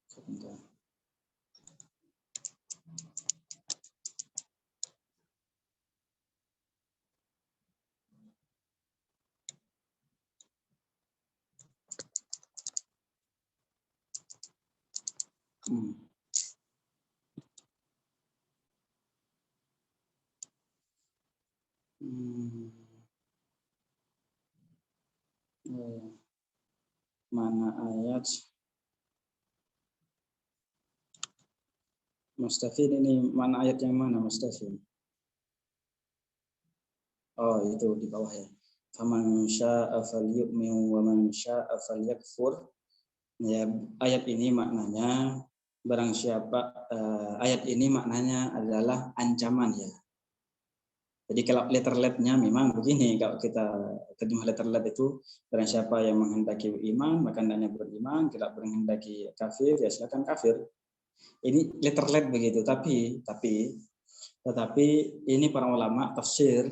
Sebentar. Mana ayat? Mustafid ini mana ayat yang mana Mustafid? Oh, itu di bawah ya. Faman syaa'a falyu'min wa man syaa'a falyakfur. Ya, ayat ini maknanya barang siapa ayat ini maknanya adalah ancaman ya. Jadi kalau letter letternya memang begini, kalau kita terjemah letter let itu barang siapa yang menghendaki iman maka hendaknya beriman, tidak menghendaki kafir ya silakan kafir. Ini letter let begitu, tetapi ini para ulama tafsir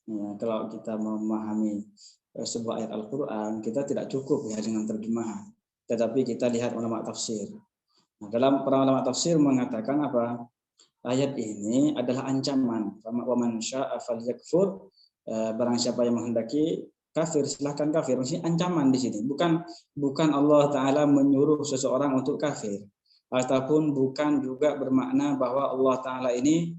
ya, kalau kita memahami sebuah ayat Al-Qur'an kita tidak cukup ya dengan terjemahan, tetapi kita lihat ulama tafsir. Nah, dalam para ulama tafsir mengatakan apa? Ayat ini adalah ancaman. Wa man syaa'a falyakfur, barang siapa yang menghendaki kafir silahkan kafir. Maksudnya ancaman di sini. Bukan Allah Ta'ala menyuruh seseorang untuk kafir. Ataupun bukan juga bermakna bahwa Allah Ta'ala ini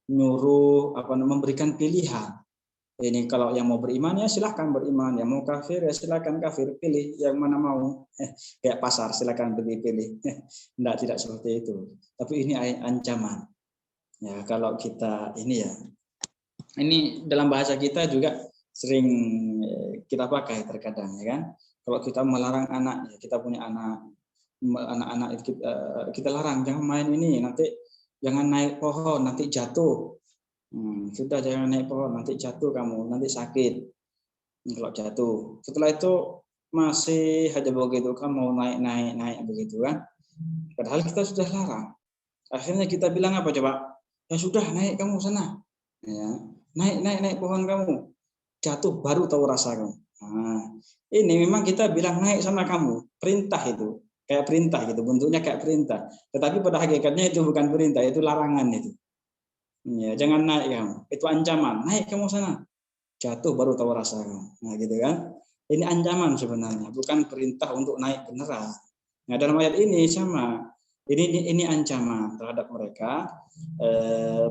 nyuruh memberikan pilihan. Ini kalau yang mau beriman ya silahkan beriman, yang mau kafir ya silahkan kafir, pilih yang mana mau. Kayak pasar silahkan pilih. Tidak seperti itu. Tapi ini ancaman. Ya kalau kita ini ya, ini dalam bahasa kita juga sering kita pakai terkadang ya kan. Kalau kita melarang anak, ya kita punya anak-anak kita larang jangan main ini, nanti jangan naik pohon nanti jatuh. Sudah jangan naik pohon nanti jatuh kamu, nanti sakit kalau jatuh. Setelah itu masih aja begitu kan mau naik begitu kan. Padahal kita sudah larang. Akhirnya kita bilang apa coba? Ya sudah naik kamu sana. Ya, naik pohon kamu. Jatuh baru tahu rasa kamu. Nah, ini memang kita bilang naik sama kamu, perintah itu. Kayak perintah gitu, bentuknya kayak perintah. Tetapi pada hakikatnya itu bukan perintah, itu larangan itu. Ya, jangan naik kamu. Itu ancaman. Naik kamu sana. Jatuh baru tahu rasa kamu. Nah, gitu kan. Ini ancaman sebenarnya, bukan perintah untuk naik beneran. Nah, dalam ayat ini sama. Ini ancaman terhadap mereka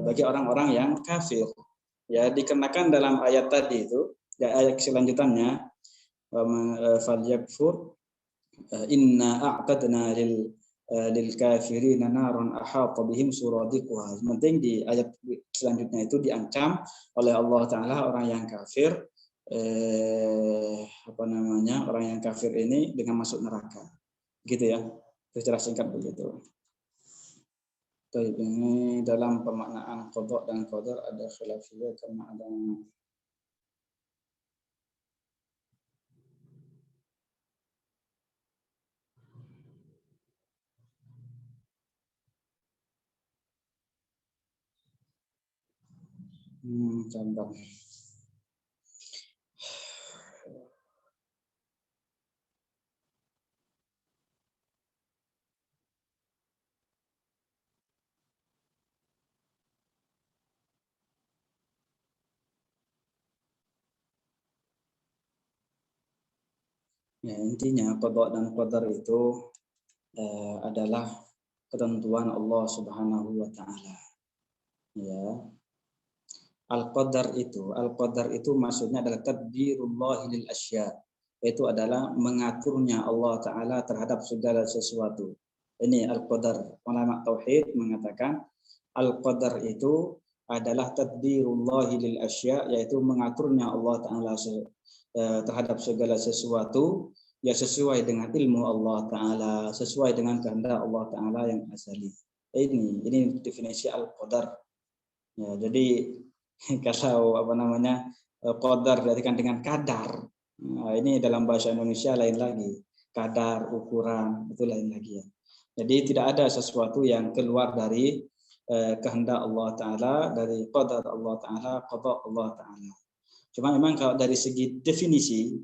bagi orang-orang yang kafir. Ya, dikenakan dalam ayat tadi itu, ya, ayat selanjutannya falyakfur inna a'tadna lil kafirina naron ahata bihim suradiquha. Penting di ayat selanjutnya itu diancam oleh Allah Taala orang yang kafir orang yang kafir ini dengan masuk neraka. Gitu ya. Secara singkat begitu. Ini dalam pemaknaan qada dan qadar ada khilafiyah karena ada contoh. Ya, intinya qada dan qadar itu adalah ketentuan Allah Subhanahu wa taala. Ya. Al-qadar itu maksudnya adalah tadbirullah lil asya. Itu adalah mengaturnya Allah taala terhadap segala sesuatu. Ini al-qadar. Ulama tauhid mengatakan al-qadar itu adalah tadbirullah lil asya, yaitu mengaturnya Allah taala terhadap segala sesuatu ya sesuai dengan ilmu Allah taala, sesuai dengan kehendak Allah taala yang azali. Ini definisi al-qadar. Ya, jadi Kalau apa namanya qadar diartikan dengan kadar. Nah, ini dalam bahasa Indonesia lain lagi. Kadar, ukuran, itu lain lagi ya. Jadi tidak ada sesuatu yang keluar dari kehendak Allah Ta'ala, dari qadar Allah Ta'ala, qada Allah Ta'ala. Cuma memang kalau dari segi definisi,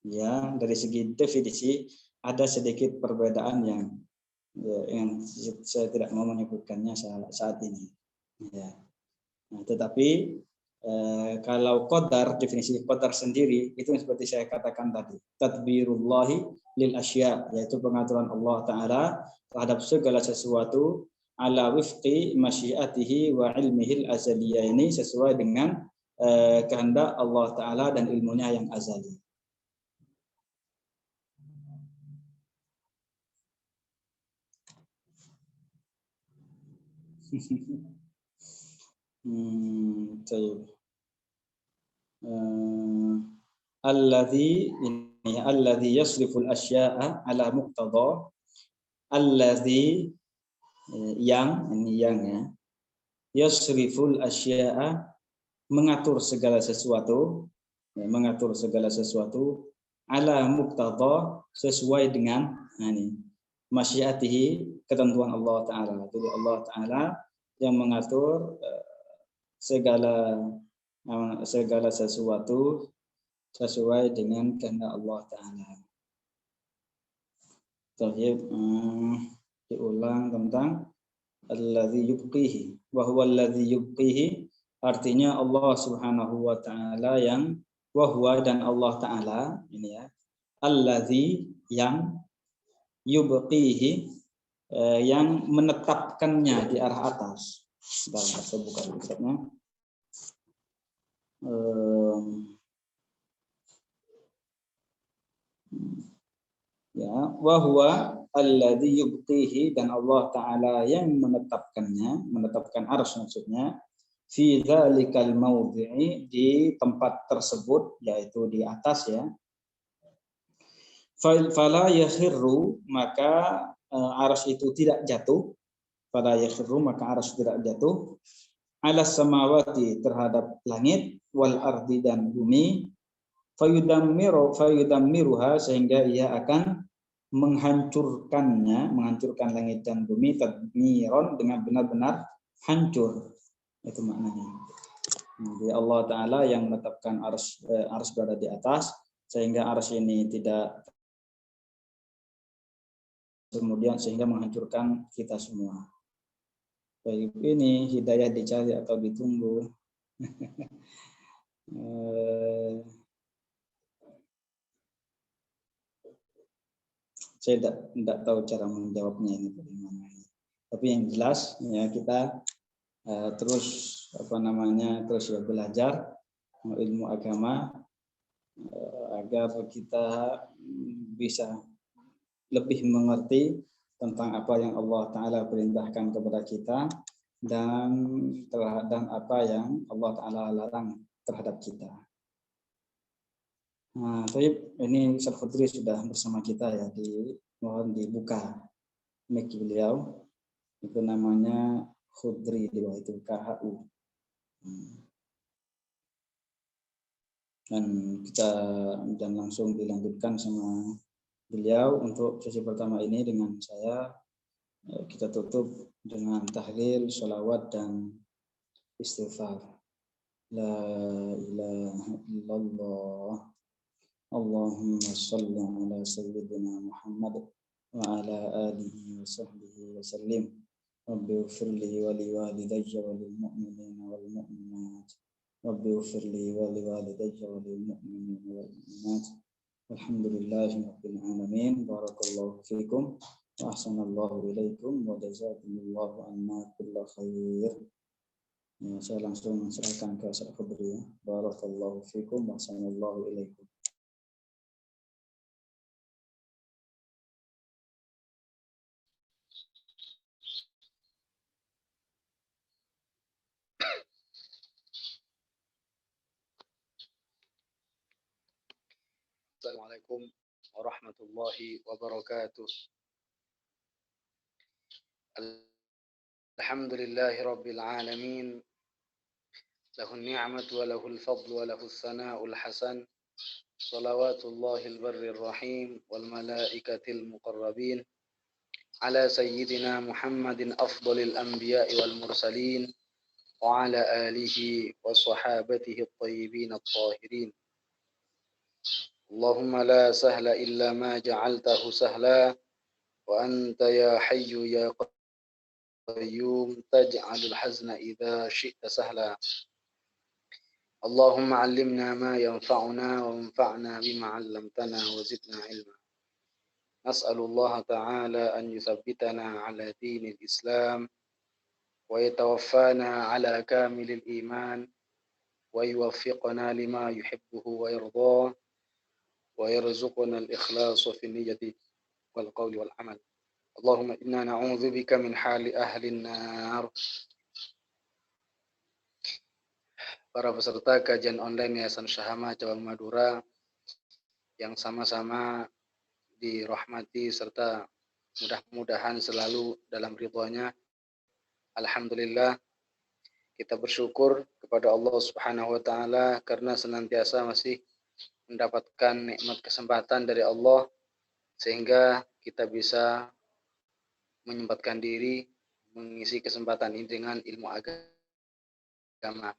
ya dari segi definisi ada sedikit perbedaan yang saya tidak mau menyebutkannya saat ini. Ya. Nah, tetapi kalau qadar, definisi qadar sendiri itu seperti saya katakan tadi, tadbirullahi lil asya, yaitu pengaturan Allah Ta'ala terhadap segala sesuatu ala wifqi masyiatihi wa ilmihil azaliyah, ini sesuai dengan kehendak Allah Ta'ala dan ilmunya yang azali. Alladzi yasriful asya'a ala muqtada, alladzi yang, ini yang ya, yasriful asya'a mengatur segala sesuatu, mengatur segala sesuatu ala muqtada sesuai dengan ini masyiatihi, ketentuan Allah Ta'ala. Jadi Allah Ta'ala yang mengatur segala sesuatu sesuai dengan kehendak Allah Ta'ala. Diulang tentang alladzi yubqihi wa huwa alladzi yubqihi, artinya Allah Subhanahu wa Ta'ala yang, wa huwa dan Allah Ta'ala ini ya, alladzi yang, yubqihi yang menetapkannya di arah atas. Sebentar, saya buka kitabnya. Ya, wa huwa alladzi yubqihi, dan Allah Ta'ala yang menetapkannya, menetapkan arsy maksudnya, fi dzalikal maudhi'i, di tempat tersebut, yaitu di atas ya. Fala yakhirru, maka arsy itu tidak jatuh, fala yakhirru, maka arsy tidak jatuh, ala samawati, terhadap langit, wal ardi, dan bumi, fayudammiruha, sehingga ia akan menghancurkannya, menghancurkan langit dan bumi, tadmiron, dengan benar-benar hancur. Itu maknanya. Jadi Allah Ta'ala yang menetapkan arsy berada di atas, sehingga arsy ini tidak, kemudian sehingga menghancurkan kita semua. Baik, ini hidayah dicari atau ditunggu? Saya tidak tahu cara menjawabnya ini bagaimana. Tapi yang jelas ya, kita terus terus ya belajar ilmu agama agar kita bisa lebih mengerti tentang apa yang Allah Ta'ala perintahkan kepada kita dan apa yang Allah Ta'ala larang terhadap kita. Nah, tapi ini Ustaz Khudri sudah bersama kita ya, mohon dibuka mic beliau. Itu namanya Khudri, di bawah itu KHU. Dan langsung dilanjutkan sama beliau. Untuk sesi pertama ini dengan saya, kita tutup dengan tahlil, sholawat, dan istighfar. La ilaha illallah, Allahumma salli ala sayyidina Muhammad wa ala alihi wa sahbihi wa sallim. Rabbi ighfirli wa liwalidayya wa lil mu'minina wal mu'minat. Rabbi ighfirli wa liwalidayya wa lil mu'minina wal mu'minat. Alhamdulillahi rabbil alamin. Barakallahu fikum wa ahsanallahu ilaikum wa jazakumullahu anna kulla khair. Ya, saya langsung serahkan ke Ustaz Khudri. Barakallahu fikum wa ahsanallahu ilaikum. Assalamualaikum warahmatullahi wabarakatuh. Alhamdulillahi rabbil alamin. له النعمة وله الفضل وله الثناء الحسن صلوات الله البر الرحيم والملائكة المقربين على سيدنا محمد أفضل الأنبياء والمرسلين وعلى آله وصحابته الطيبين الطاهرين. اللهم لا سهل إلا ما جعلته سهلا وأنت يا حي يا قيوم تجعل الحزن إذا شئت سهلا. اللهم علمنا ما ينفعنا وانفعنا بما علمتنا وزدنا علما. نسأل الله تعالى أن يثبتنا على دين الإسلام ويتوفانا على كامل الإيمان ويوفقنا لما يحبه ويرضاه ويرزقنا الإخلاص في النية والقول والعمل. اللهم إنا نعوذ بك من حال أهل النار. Para peserta kajian online Yayasan Syahama Cabang Madura yang sama-sama dirahmati serta mudah-mudahan selalu dalam ridhonya. Alhamdulillah, kita bersyukur kepada Allah Subhanahu wa taala karena senantiasa masih mendapatkan nikmat kesempatan dari Allah sehingga kita bisa menyempatkan diri mengisi kesempatan ini dengan ilmu agama.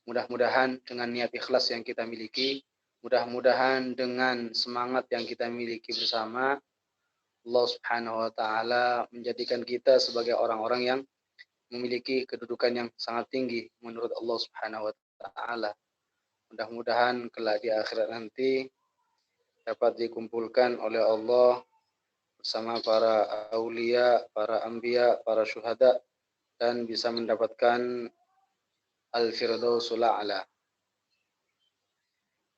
Mudah-mudahan dengan niat ikhlas yang kita miliki, mudah-mudahan dengan semangat yang kita miliki bersama, Allah Subhanahu wa taala menjadikan kita sebagai orang-orang yang memiliki kedudukan yang sangat tinggi menurut Allah Subhanahu wa taala. Mudah-mudahan kelak di akhirat nanti dapat dikumpulkan oleh Allah bersama para aulia, para anbiya, para syuhada dan bisa mendapatkan Al-Firdausul A'la.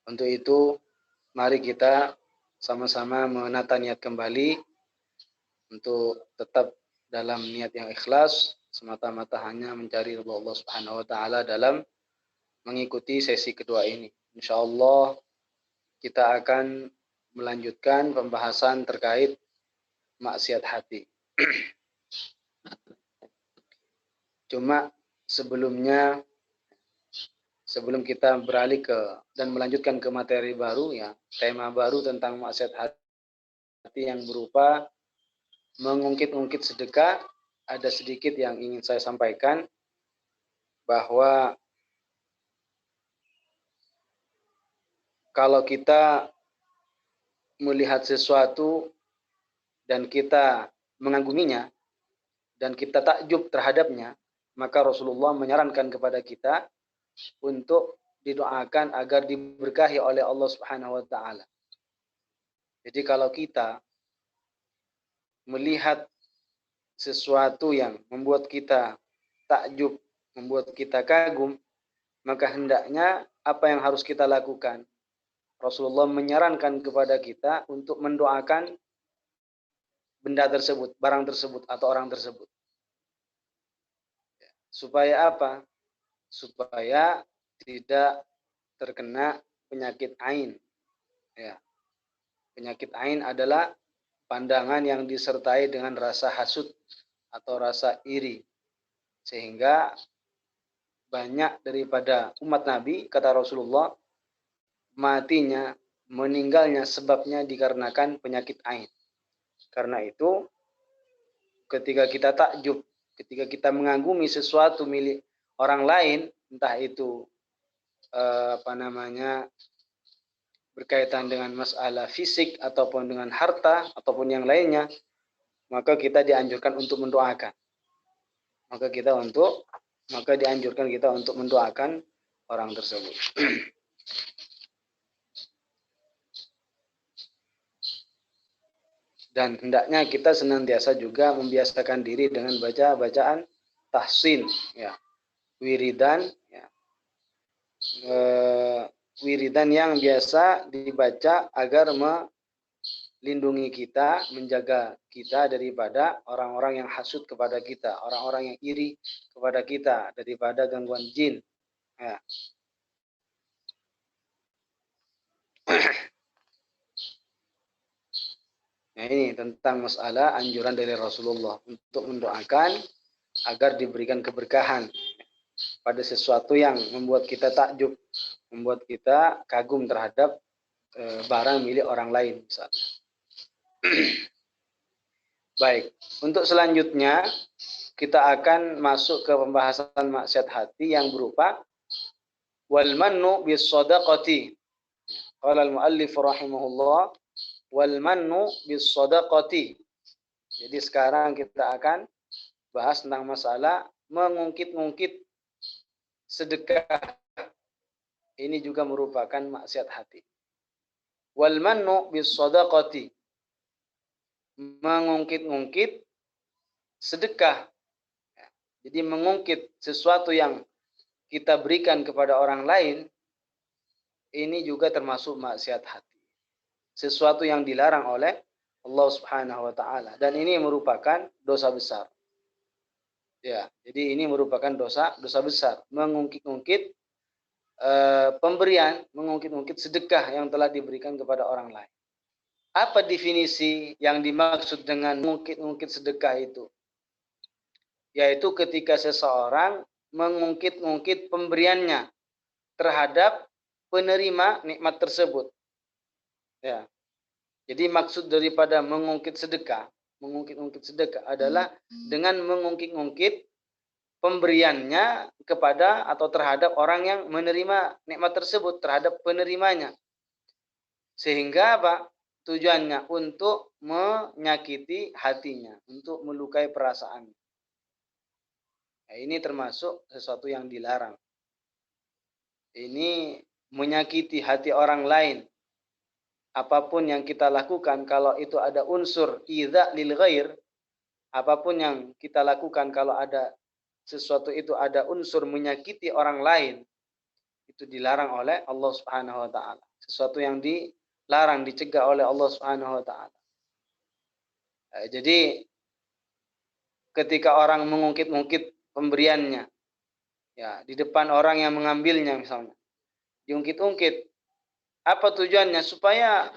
Untuk itu, mari kita sama-sama menata niat kembali untuk tetap dalam niat yang ikhlas, semata-mata hanya mencari ridha Allah Subhanahu wa taala dalam mengikuti sesi kedua ini. Insyaallah kita akan melanjutkan pembahasan terkait maksiat hati. Cuma sebelum kita beralih dan melanjutkan ke materi baru ya, tema baru tentang maksiat hati yang berupa mengungkit-ungkit sedekah, ada sedikit yang ingin saya sampaikan bahwa kalau kita melihat sesuatu dan kita mengaguminya dan kita takjub terhadapnya, maka Rasulullah menyarankan kepada kita untuk didoakan agar diberkahi oleh Allah Subhanahu wa taala. Jadi kalau kita melihat sesuatu yang membuat kita takjub, membuat kita kagum, maka hendaknya apa yang harus kita lakukan? Rasulullah menyarankan kepada kita untuk mendoakan benda tersebut, barang tersebut atau orang tersebut. Supaya apa? Supaya tidak terkena penyakit ain. Ya. Penyakit ain adalah pandangan yang disertai dengan rasa hasud atau rasa iri. Sehingga banyak daripada umat Nabi, kata Rasulullah, matinya, meninggalnya sebabnya dikarenakan penyakit ain. Karena itu, ketika kita takjub, ketika kita mengagumi sesuatu milik orang lain, entah itu berkaitan dengan masalah fisik ataupun dengan harta ataupun yang lainnya, maka kita dianjurkan untuk mendoakan. Maka dianjurkan kita untuk mendoakan orang tersebut. Dan hendaknya kita senantiasa juga membiasakan diri dengan bacaan tahsin, ya, wiridan, ya, wiridan yang biasa dibaca agar melindungi kita, menjaga kita daripada orang-orang yang hasud kepada kita, orang-orang yang iri kepada kita, daripada gangguan jin. Ya. Nah, ini tentang masalah anjuran dari Rasulullah untuk mendoakan agar diberikan keberkahan. pada sesuatu yang membuat kita takjub, membuat kita kagum terhadap barang milik orang lain misalnya. Baik, untuk selanjutnya kita akan masuk ke pembahasan maksiat hati yang berupa wal mannu bis shadaqati. Qala al-muallif rahimahullah wal mannu bis shadaqati. Jadi sekarang kita akan bahas tentang masalah mengungkit-ungkit sedekah. Ini juga merupakan maksiat hati. Wal mannu bis shadaqati. Mengungkit-ungkit sedekah. Jadi mengungkit sesuatu yang kita berikan kepada orang lain, ini juga termasuk maksiat hati. Sesuatu yang dilarang oleh Allah Subhanahu wa taala, dan ini merupakan dosa besar. Ya, jadi ini merupakan dosa besar, mengungkit-ungkit pemberian, mengungkit-ungkit sedekah yang telah diberikan kepada orang lain. Apa definisi yang dimaksud dengan mengungkit-ungkit sedekah itu? Yaitu ketika seseorang mengungkit-ungkit pemberiannya terhadap penerima nikmat tersebut. Ya. Jadi maksud daripada mengungkit sedekah adalah dengan mengungkit-ungkit pemberiannya kepada atau terhadap orang yang menerima nikmat tersebut, terhadap penerimanya. Sehingga apa? Tujuannya untuk menyakiti hatinya, untuk melukai perasaannya. Nah, ini termasuk sesuatu yang dilarang. Ini menyakiti hati orang lain. Apapun yang kita lakukan, kalau itu ada unsur idza lil ghair, apapun yang kita lakukan kalau ada sesuatu itu ada unsur menyakiti orang lain, itu dilarang oleh Allah Subhanahu wa taala. Sesuatu yang dilarang, dicegah oleh Allah Subhanahu wa taala. Jadi ketika orang mengungkit-ungkit pemberiannya, ya, di depan orang yang mengambilnya misalnya, diungkit-ungkit, apa tujuannya? Supaya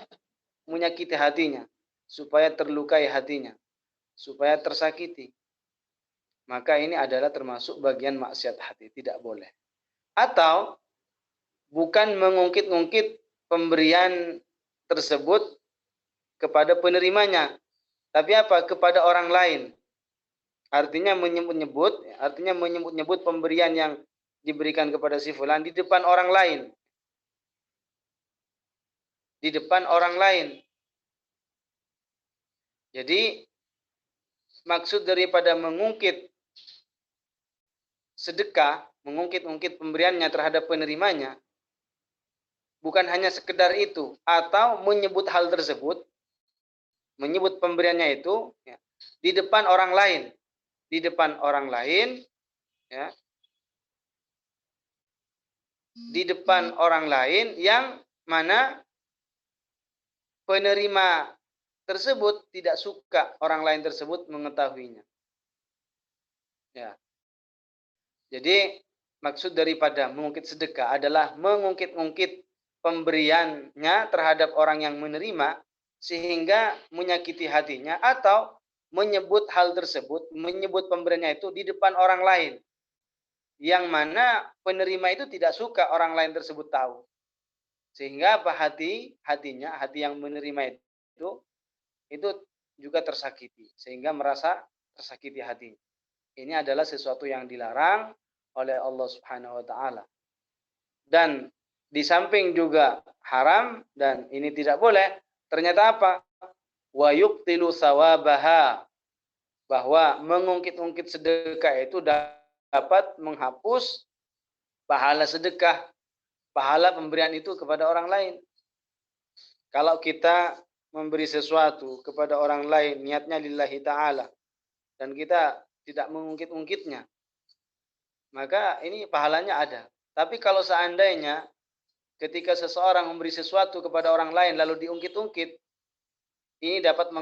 menyakiti hatinya, supaya terlukai hatinya, supaya tersakiti. Maka ini adalah termasuk bagian maksiat hati, tidak boleh. Atau bukan mengungkit-ungkit pemberian tersebut kepada penerimanya, tapi apa? Kepada orang lain. Artinya menyebut-nyebut pemberian yang diberikan kepada si fulan di depan orang lain. Di depan orang lain. Jadi maksud daripada mengungkit sedekah, mengungkit-ungkit pemberiannya terhadap penerimanya, bukan hanya sekedar itu, atau menyebut hal tersebut, menyebut pemberiannya itu ya, di depan orang lain, ya, di depan orang lain yang mana penerima tersebut tidak suka orang lain tersebut mengetahuinya. Ya. Jadi maksud daripada mengungkit sedekah adalah mengungkit-ungkit pemberiannya terhadap orang yang menerima sehingga menyakiti hatinya, atau menyebut hal tersebut, menyebut pemberiannya itu di depan orang lain yang mana penerima itu tidak suka orang lain tersebut tahu, sehingga apa, hati yang menerima itu juga tersakiti, sehingga merasa tersakiti hati. Ini adalah sesuatu yang dilarang oleh Allah Subhanahu wa taala. Dan di samping juga haram dan ini tidak boleh, ternyata apa? Wa yuqtilu sawabaha, bahwa mengungkit-ungkit sedekah itu dapat menghapus pahala sedekah, pahala pemberian itu kepada orang lain. Kalau kita memberi sesuatu kepada orang lain, niatnya lillahi ta'ala, dan kita tidak mengungkit-ungkitnya, maka ini pahalanya ada. Tapi kalau seandainya ketika seseorang memberi sesuatu kepada orang lain lalu diungkit-ungkit, ini dapat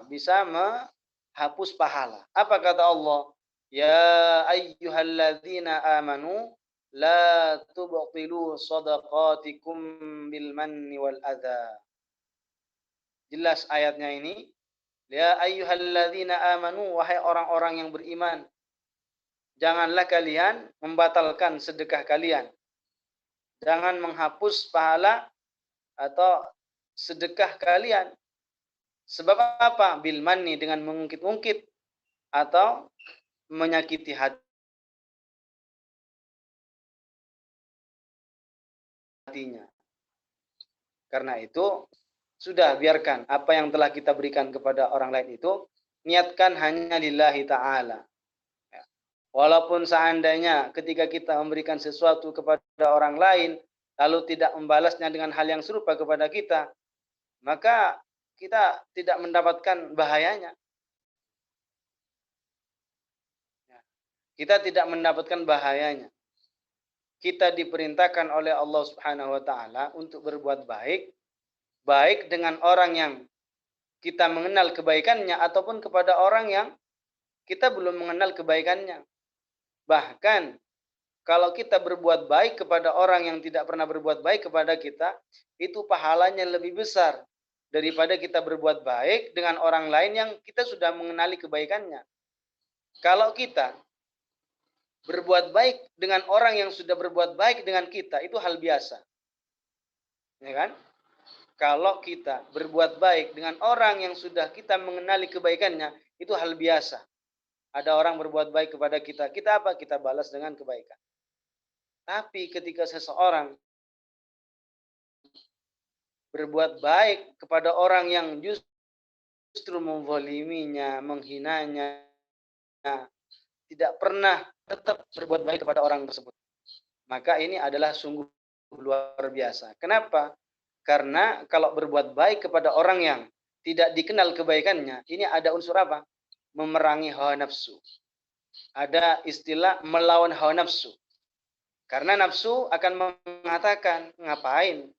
bisa menghapus pahala. Apa kata Allah? Ya ayyuhalladzina amanu la tubtilu shadaqatikum bil manni wal adza. Jelas ayatnya ini. Ya ayyuhalladzina amanu, wahai orang-orang yang beriman. janganlah kalian membatalkan sedekah kalian. Jangan menghapus pahala atau sedekah kalian. Sebab apa? Bil manni, dengan mengungkit-ungkit atau menyakiti hatinya. Karena itu, sudah biarkan apa yang telah kita berikan kepada orang lain itu, niatkan hanya lillahi ta'ala. Ya. Walaupun seandainya ketika kita memberikan sesuatu kepada orang lain, lalu tidak membalasnya dengan hal yang serupa kepada kita, maka kita tidak mendapatkan bahayanya. Ya. Kita tidak mendapatkan bahayanya. Kita diperintahkan oleh Allah Subhanahu wa taala untuk berbuat baik, baik dengan orang yang kita mengenal kebaikannya ataupun kepada orang yang kita belum mengenal kebaikannya. Bahkan kalau kita berbuat baik kepada orang yang tidak pernah berbuat baik kepada kita, itu pahalanya lebih besar daripada kita berbuat baik dengan orang lain yang kita sudah mengenali kebaikannya. Kalau kita berbuat baik dengan orang yang sudah berbuat baik dengan kita, itu hal biasa. Ya kan? Kalau kita berbuat baik dengan orang yang sudah kita mengenali kebaikannya, itu hal biasa. Ada orang berbuat baik kepada kita, kita apa? Kita balas dengan kebaikan. Tapi ketika seseorang berbuat baik kepada orang yang justru menzaliminya, menghinanya, tidak pernah tetap berbuat baik kepada orang tersebut, maka ini adalah sungguh luar biasa. Kenapa? Karena kalau berbuat baik kepada orang yang tidak dikenal kebaikannya, ini ada unsur apa? Memerangi hawa nafsu. Ada istilah melawan hawa nafsu. Karena nafsu akan mengatakan, ngapain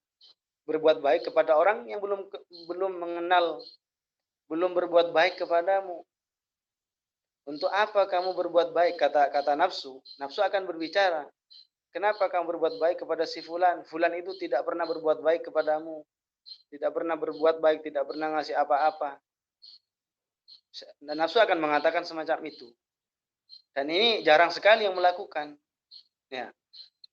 berbuat baik kepada orang yang belum mengenal, belum berbuat baik kepadamu. Untuk apa kamu berbuat baik? Kata nafsu. Nafsu akan berbicara. Kenapa kamu berbuat baik kepada si fulan? Fulan itu tidak pernah berbuat baik kepadamu. Tidak pernah berbuat baik, tidak pernah ngasih apa-apa. Dan nafsu akan mengatakan semacam itu. Dan ini jarang sekali yang melakukan. Ya.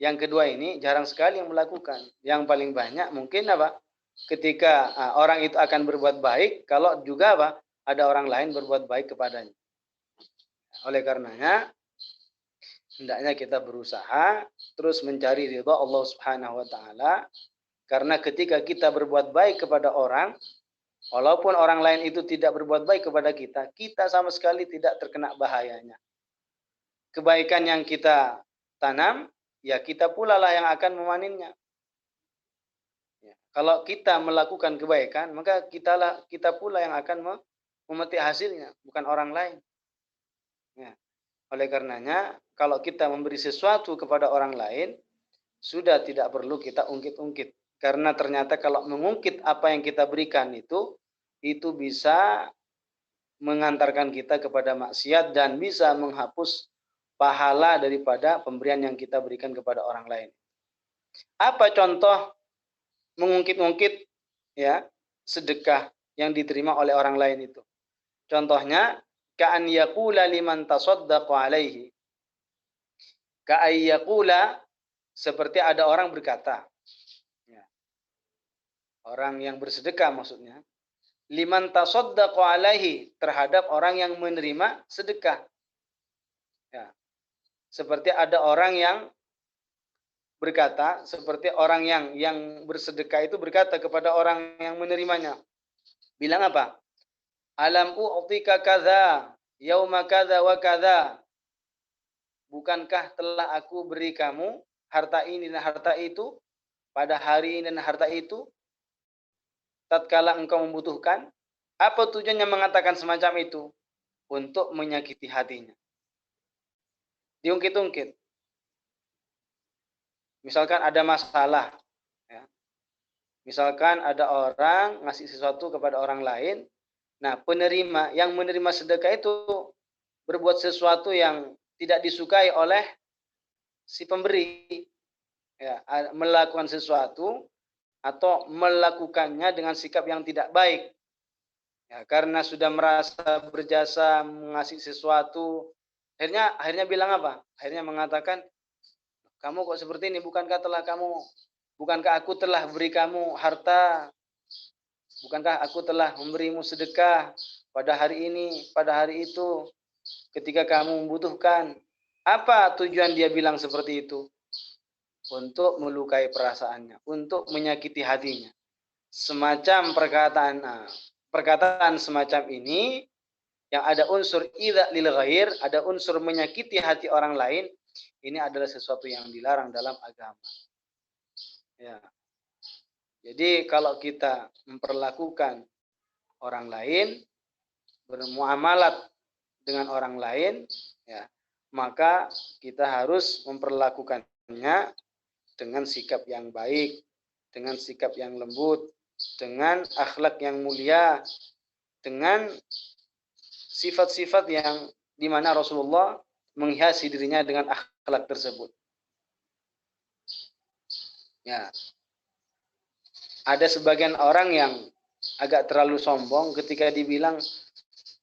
Yang kedua ini jarang sekali yang melakukan. Yang paling banyak mungkin apa? Ketika orang itu akan berbuat baik, kalau juga apa? Ada orang lain berbuat baik kepadanya. Oleh karenanya, hendaknya kita berusaha terus mencari ridha Allah Subhanahu wa taala, karena ketika kita berbuat baik kepada orang, walaupun orang lain itu tidak berbuat baik kepada kita, kita sama sekali tidak terkena bahayanya. Kebaikan yang kita tanam, ya kita pula lah yang akan memaninnya. Ya, kalau kita melakukan kebaikan, maka kita pula yang akan memetik hasilnya, bukan orang lain. Ya. Oleh karenanya, kalau kita memberi sesuatu kepada orang lain, sudah tidak perlu kita ungkit-ungkit. Karena ternyata kalau mengungkit apa yang kita berikan itu bisa mengantarkan kita kepada maksiat dan bisa menghapus pahala daripada pemberian yang kita berikan kepada orang lain. Apa contoh mengungkit-ungkit ya sedekah yang diterima oleh orang lain itu? Contohnya, ka'an yaqula liman tasaddaqa alaihi. Ka'an yaqula, seperti ada orang berkata. Ya. Orang yang bersedekah maksudnya. Liman tasaddaqa alaihi, terhadap orang yang menerima sedekah. Ya. Seperti ada orang yang berkata, seperti orang yang bersedekah itu berkata kepada orang yang menerimanya. Bilang apa? Alam u'tika kadza yauma kadza wa kadza. Bukankah telah aku beri kamu harta ini dan harta itu pada hari ini dan harta itu tatkala engkau membutuhkan? Apa tujuannya mengatakan semacam itu? Untuk menyakiti hatinya. Diungkit-ungkit. Misalkan ada masalah, ya. Misalkan ada orang ngasih sesuatu kepada orang lain. Nah, yang menerima sedekah itu berbuat sesuatu yang tidak disukai oleh si pemberi, ya, melakukan sesuatu atau melakukannya dengan sikap yang tidak baik, ya, karena sudah merasa berjasa mengasih sesuatu, Akhirnya bilang apa? Akhirnya mengatakan, kamu kok seperti ini? Bukankah aku telah beri kamu harta? Bukankah aku telah memberimu sedekah pada hari ini, pada hari itu, ketika kamu membutuhkan? Apa tujuan dia bilang seperti itu? Untuk melukai perasaannya, untuk menyakiti hatinya. Semacam perkataan semacam ini yang ada unsur idza lil ghair, ada unsur menyakiti hati orang lain, ini adalah sesuatu yang dilarang dalam agama. Ya. Jadi kalau kita memperlakukan orang lain, bermuamalat dengan orang lain, ya, maka kita harus memperlakukannya dengan sikap yang baik, dengan sikap yang lembut, dengan akhlak yang mulia, dengan sifat-sifat yang dimana Rasulullah menghiasi dirinya dengan akhlak tersebut. Ya, ada sebagian orang yang agak terlalu sombong ketika dibilang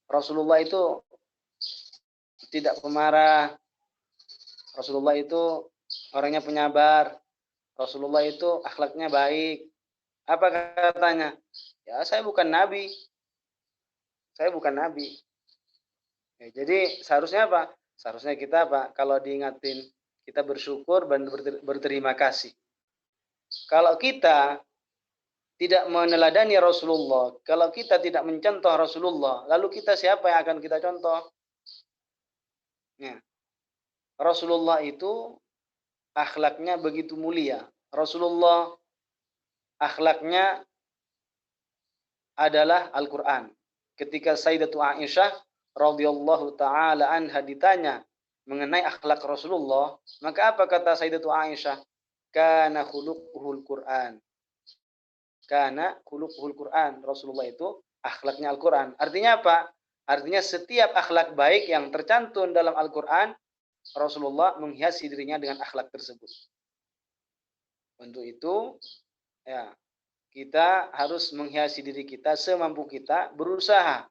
Rasulullah itu tidak pemarah, Rasulullah itu orangnya penyabar, Rasulullah itu akhlaknya baik. Apa katanya? Ya, saya bukan nabi. Saya bukan nabi. Ya, jadi seharusnya apa? Seharusnya kita apa? Kalau diingatin, kita bersyukur dan berterima kasih. Kalau kita tidak meneladani Rasulullah, kalau kita tidak mencontoh Rasulullah, lalu kita siapa yang akan kita contoh? Ya. Rasulullah itu akhlaknya begitu mulia. Rasulullah akhlaknya adalah Al-Quran. Ketika Sayyidatu Aisyah radhiyallahu taala anha ditanya mengenai akhlak Rasulullah, maka apa kata Sayyidatu Aisyah? Kana khuluquhul Quran. Kana khuluquhul Quran. Rasulullah itu akhlaknya Al-Quran. Artinya apa? Artinya setiap akhlak baik yang tercantum dalam Al-Quran, Rasulullah menghiasi dirinya dengan akhlak tersebut. Untuk itu, ya, kita harus menghiasi diri kita semampu kita, berusaha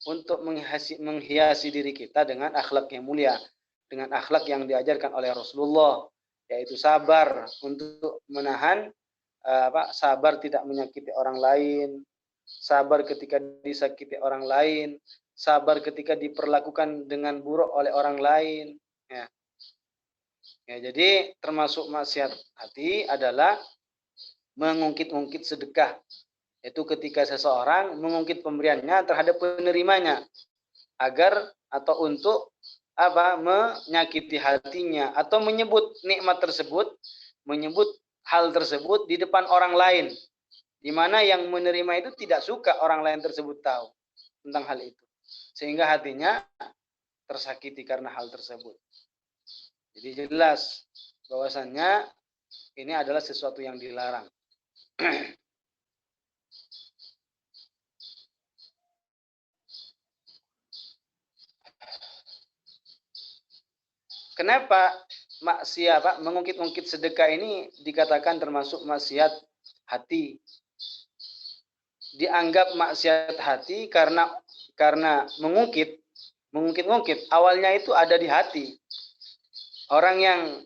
untuk menghiasi diri kita dengan akhlak yang mulia, dengan akhlak yang diajarkan oleh Rasulullah, yaitu sabar untuk menahan sabar tidak menyakiti orang lain, sabar ketika disakiti orang lain, sabar ketika diperlakukan dengan buruk oleh orang lain. Ya. Ya, jadi termasuk maksiat hati adalah mengungkit-ungkit sedekah. Yaitu ketika seseorang mengungkit pemberiannya terhadap penerimanya agar atau untuk menyakiti hatinya atau menyebut nikmat tersebut, menyebut hal tersebut di depan orang lain, di mana yang menerima itu tidak suka orang lain tersebut tahu tentang hal itu, sehingga hatinya tersakiti karena hal tersebut. Jadi jelas bahwasannya ini adalah sesuatu yang dilarang. Kenapa maksiat mengungkit-ungkit sedekah ini dikatakan termasuk maksiat hati? Dianggap maksiat hati karena mengungkit-ungkit awalnya itu ada di hati. Orang yang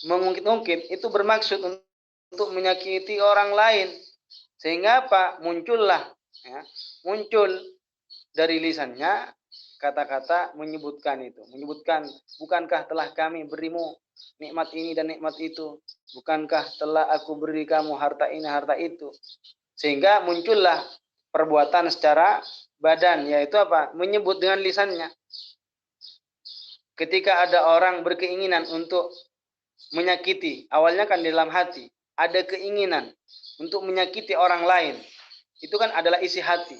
mengungkit-ungkit itu bermaksud untuk menyakiti orang lain, sehingga apa? Muncul dari lisannya kata-kata menyebutkan, bukankah telah kami berimu nikmat ini dan nikmat itu, bukankah telah aku beri kamu harta ini harta itu, sehingga muncullah perbuatan secara badan, yaitu apa? Menyebut dengan lisannya. Ketika ada orang berkeinginan untuk menyakiti, awalnya kan di dalam hati ada keinginan untuk menyakiti orang lain, itu kan adalah isi hati.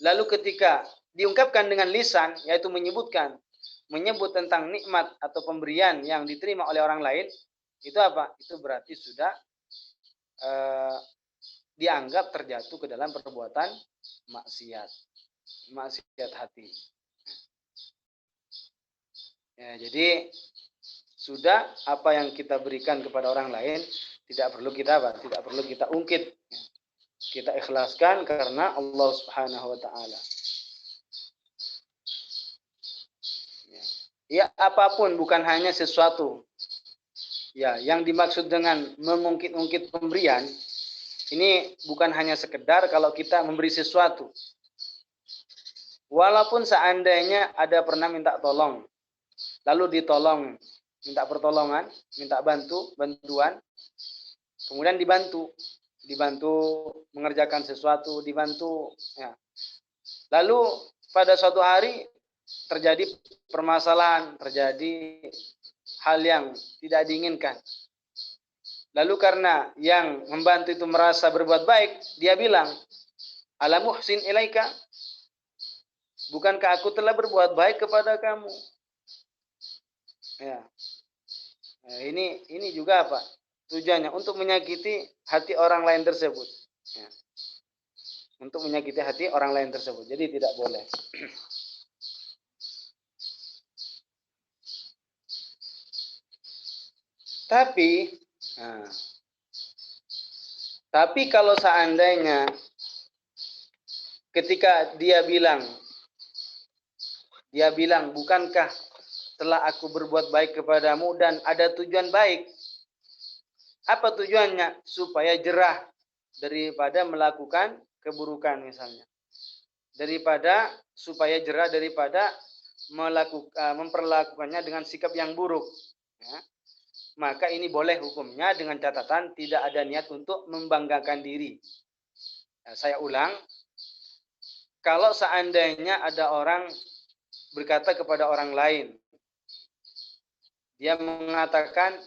Lalu ketika diungkapkan dengan lisan, yaitu menyebut tentang nikmat atau pemberian yang diterima oleh orang lain, itu apa? Itu berarti sudah dianggap terjatuh ke dalam perbuatan maksiat hati. Ya, jadi sudah apa yang kita berikan kepada orang lain tidak perlu kita ungkit. Kita ikhlaskan karena Allah Subhanahu wa taala. Ya, apapun, bukan hanya sesuatu. Ya, yang dimaksud dengan mengungkit-ungkit pemberian ini bukan hanya sekedar kalau kita memberi sesuatu. Walaupun seandainya ada pernah minta tolong, lalu ditolong, minta pertolongan, minta bantuan, kemudian dibantu mengerjakan sesuatu, dibantu. Ya. Lalu pada suatu hari terjadi permasalahan, terjadi hal yang tidak diinginkan. Lalu karena yang membantu itu merasa berbuat baik, dia bilang, "Ala muhsin ilaika? Bukankah aku telah berbuat baik kepada kamu?" Ya. Nah, ini juga apa? Tujuannya untuk menyakiti hati orang lain tersebut. Ya. Untuk menyakiti hati orang lain tersebut. Jadi tidak boleh. Nah, tapi kalau seandainya ketika dia bilang, bukankah telah aku berbuat baik kepadamu dan ada tujuan baik. Apa tujuannya? Supaya jerah daripada melakukan keburukan misalnya. Supaya jerah daripada memperlakukannya dengan sikap yang buruk. Ya. Maka ini boleh hukumnya dengan catatan tidak ada niat untuk membanggakan diri. Nah, saya ulang, kalau seandainya ada orang berkata kepada orang lain, dia mengatakan,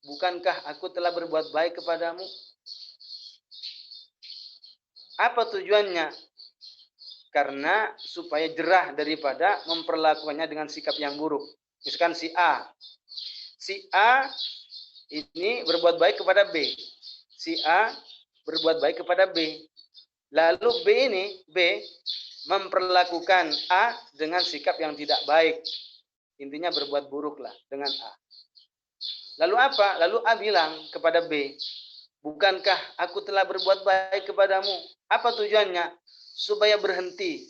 bukankah aku telah berbuat baik kepadamu? Apa tujuannya? Karena supaya jerah daripada memperlakukannya dengan sikap yang buruk. Misalkan si A ini berbuat baik kepada B. Si A berbuat baik kepada B. Lalu B memperlakukan A dengan sikap yang tidak baik. Intinya berbuat buruklah dengan A. Lalu apa? Lalu A bilang kepada B, bukankah aku telah berbuat baik kepadamu? Apa tujuannya? Supaya berhenti.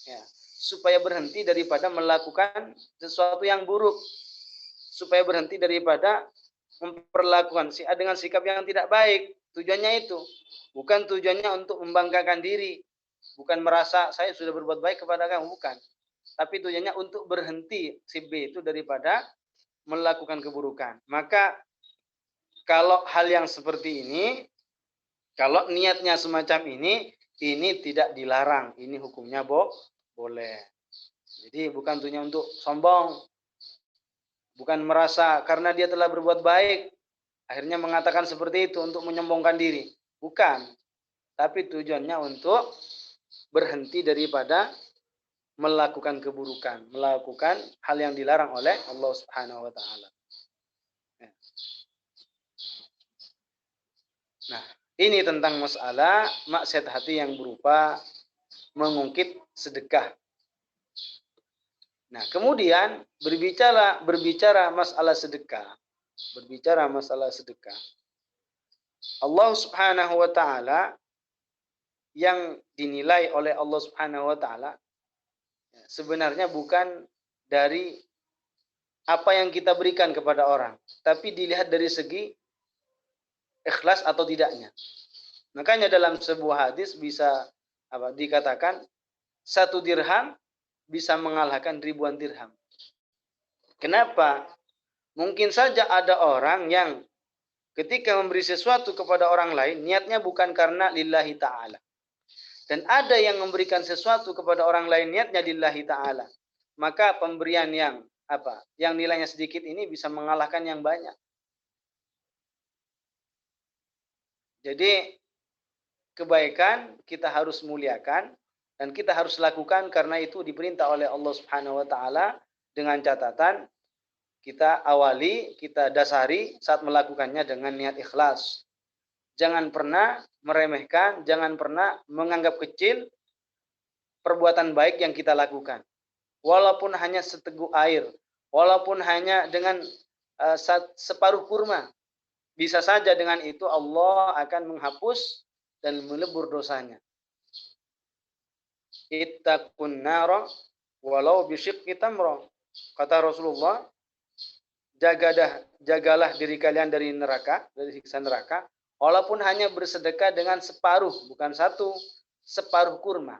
Ya, supaya berhenti daripada melakukan sesuatu yang buruk. Supaya berhenti daripada memperlakukan si A dengan sikap yang tidak baik. Tujuannya itu. Bukan tujuannya untuk membanggakan diri. Bukan merasa saya sudah berbuat baik kepada kamu. Bukan. Tapi tujuannya untuk berhenti si B itu daripada melakukan keburukan. Maka kalau hal yang seperti ini, kalau niatnya semacam ini tidak dilarang. Ini hukumnya boleh. Jadi bukan tujuannya untuk sombong. Bukan merasa karena dia telah berbuat baik, akhirnya mengatakan seperti itu untuk menyombongkan diri. Bukan. Tapi tujuannya untuk berhenti daripada melakukan keburukan. Melakukan hal yang dilarang oleh Allah Subhanahu wa ta'ala. Nah, ini tentang masalah maksiat hati yang berupa mengungkit sedekah. Nah, kemudian berbicara masalah sedekah. Allah Subhanahu wa taala yang dinilai oleh Allah Subhanahu wa taala sebenarnya bukan dari apa yang kita berikan kepada orang, tapi dilihat dari segi ikhlas atau tidaknya. Makanya dalam sebuah hadis bisa dikatakan 1 dirham bisa mengalahkan ribuan dirham. Kenapa? Mungkin saja ada orang yang ketika memberi sesuatu kepada orang lain, niatnya bukan karena lillahi ta'ala. Dan ada yang memberikan sesuatu kepada orang lain, niatnya lillahi ta'ala. Maka pemberian yang nilainya sedikit ini bisa mengalahkan yang banyak. Jadi kebaikan kita harus muliakan dan kita harus lakukan karena itu diperintah oleh Allah Subhanahu wa taala dengan catatan kita awali, kita dasari saat melakukannya dengan niat ikhlas. Jangan pernah meremehkan, jangan pernah menganggap kecil perbuatan baik yang kita lakukan. Walaupun hanya seteguk air, walaupun hanya dengan separuh kurma. Bisa saja dengan itu Allah akan menghapus dan melebur dosanya. Ittaqun nara walau bisyiqqi tamra. Kata Rasulullah, jagalah diri kalian dari neraka, dari siksa neraka, walaupun hanya bersedekah dengan separuh, bukan satu, separuh kurma.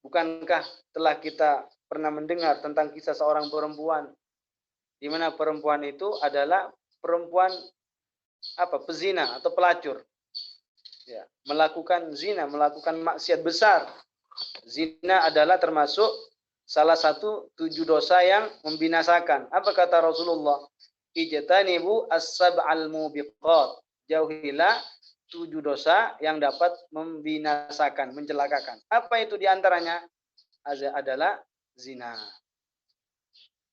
Bukankah telah kita pernah mendengar tentang kisah seorang perempuan, di mana perempuan itu adalah perempuan pezina atau pelacur, ya, melakukan zina, melakukan maksiat besar. Zina adalah termasuk salah satu 7 dosa yang membinasakan. Apa kata Rasulullah? Ijtanibu as-sab'al mubiqat. Jauhilah 7 dosa yang dapat membinasakan, mencelakakan. Apa itu diantaranya? Adalah zina.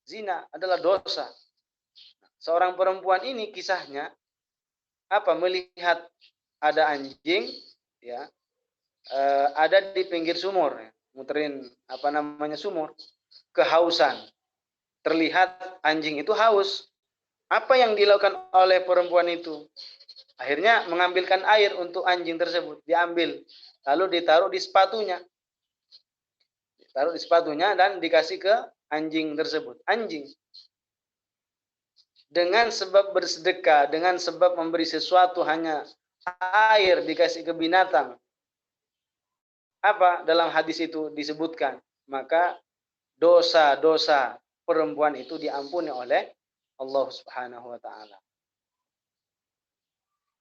Zina adalah dosa. Seorang perempuan ini kisahnya melihat ada anjing, ya, ada di pinggir sumur, ya, muterin sumur, kehausan. Terlihat anjing itu haus. Apa yang dilakukan oleh perempuan itu? Akhirnya mengambilkan air untuk anjing tersebut, diambil, lalu ditaruh di sepatunya. Ditaruh di sepatunya dan dikasih ke anjing tersebut. Anjing dengan sebab bersedekah, dengan sebab memberi sesuatu, hanya air dikasih ke binatang. Apa dalam hadis itu disebutkan? Maka dosa-dosa perempuan itu diampuni oleh Allah Subhanahu wa taala.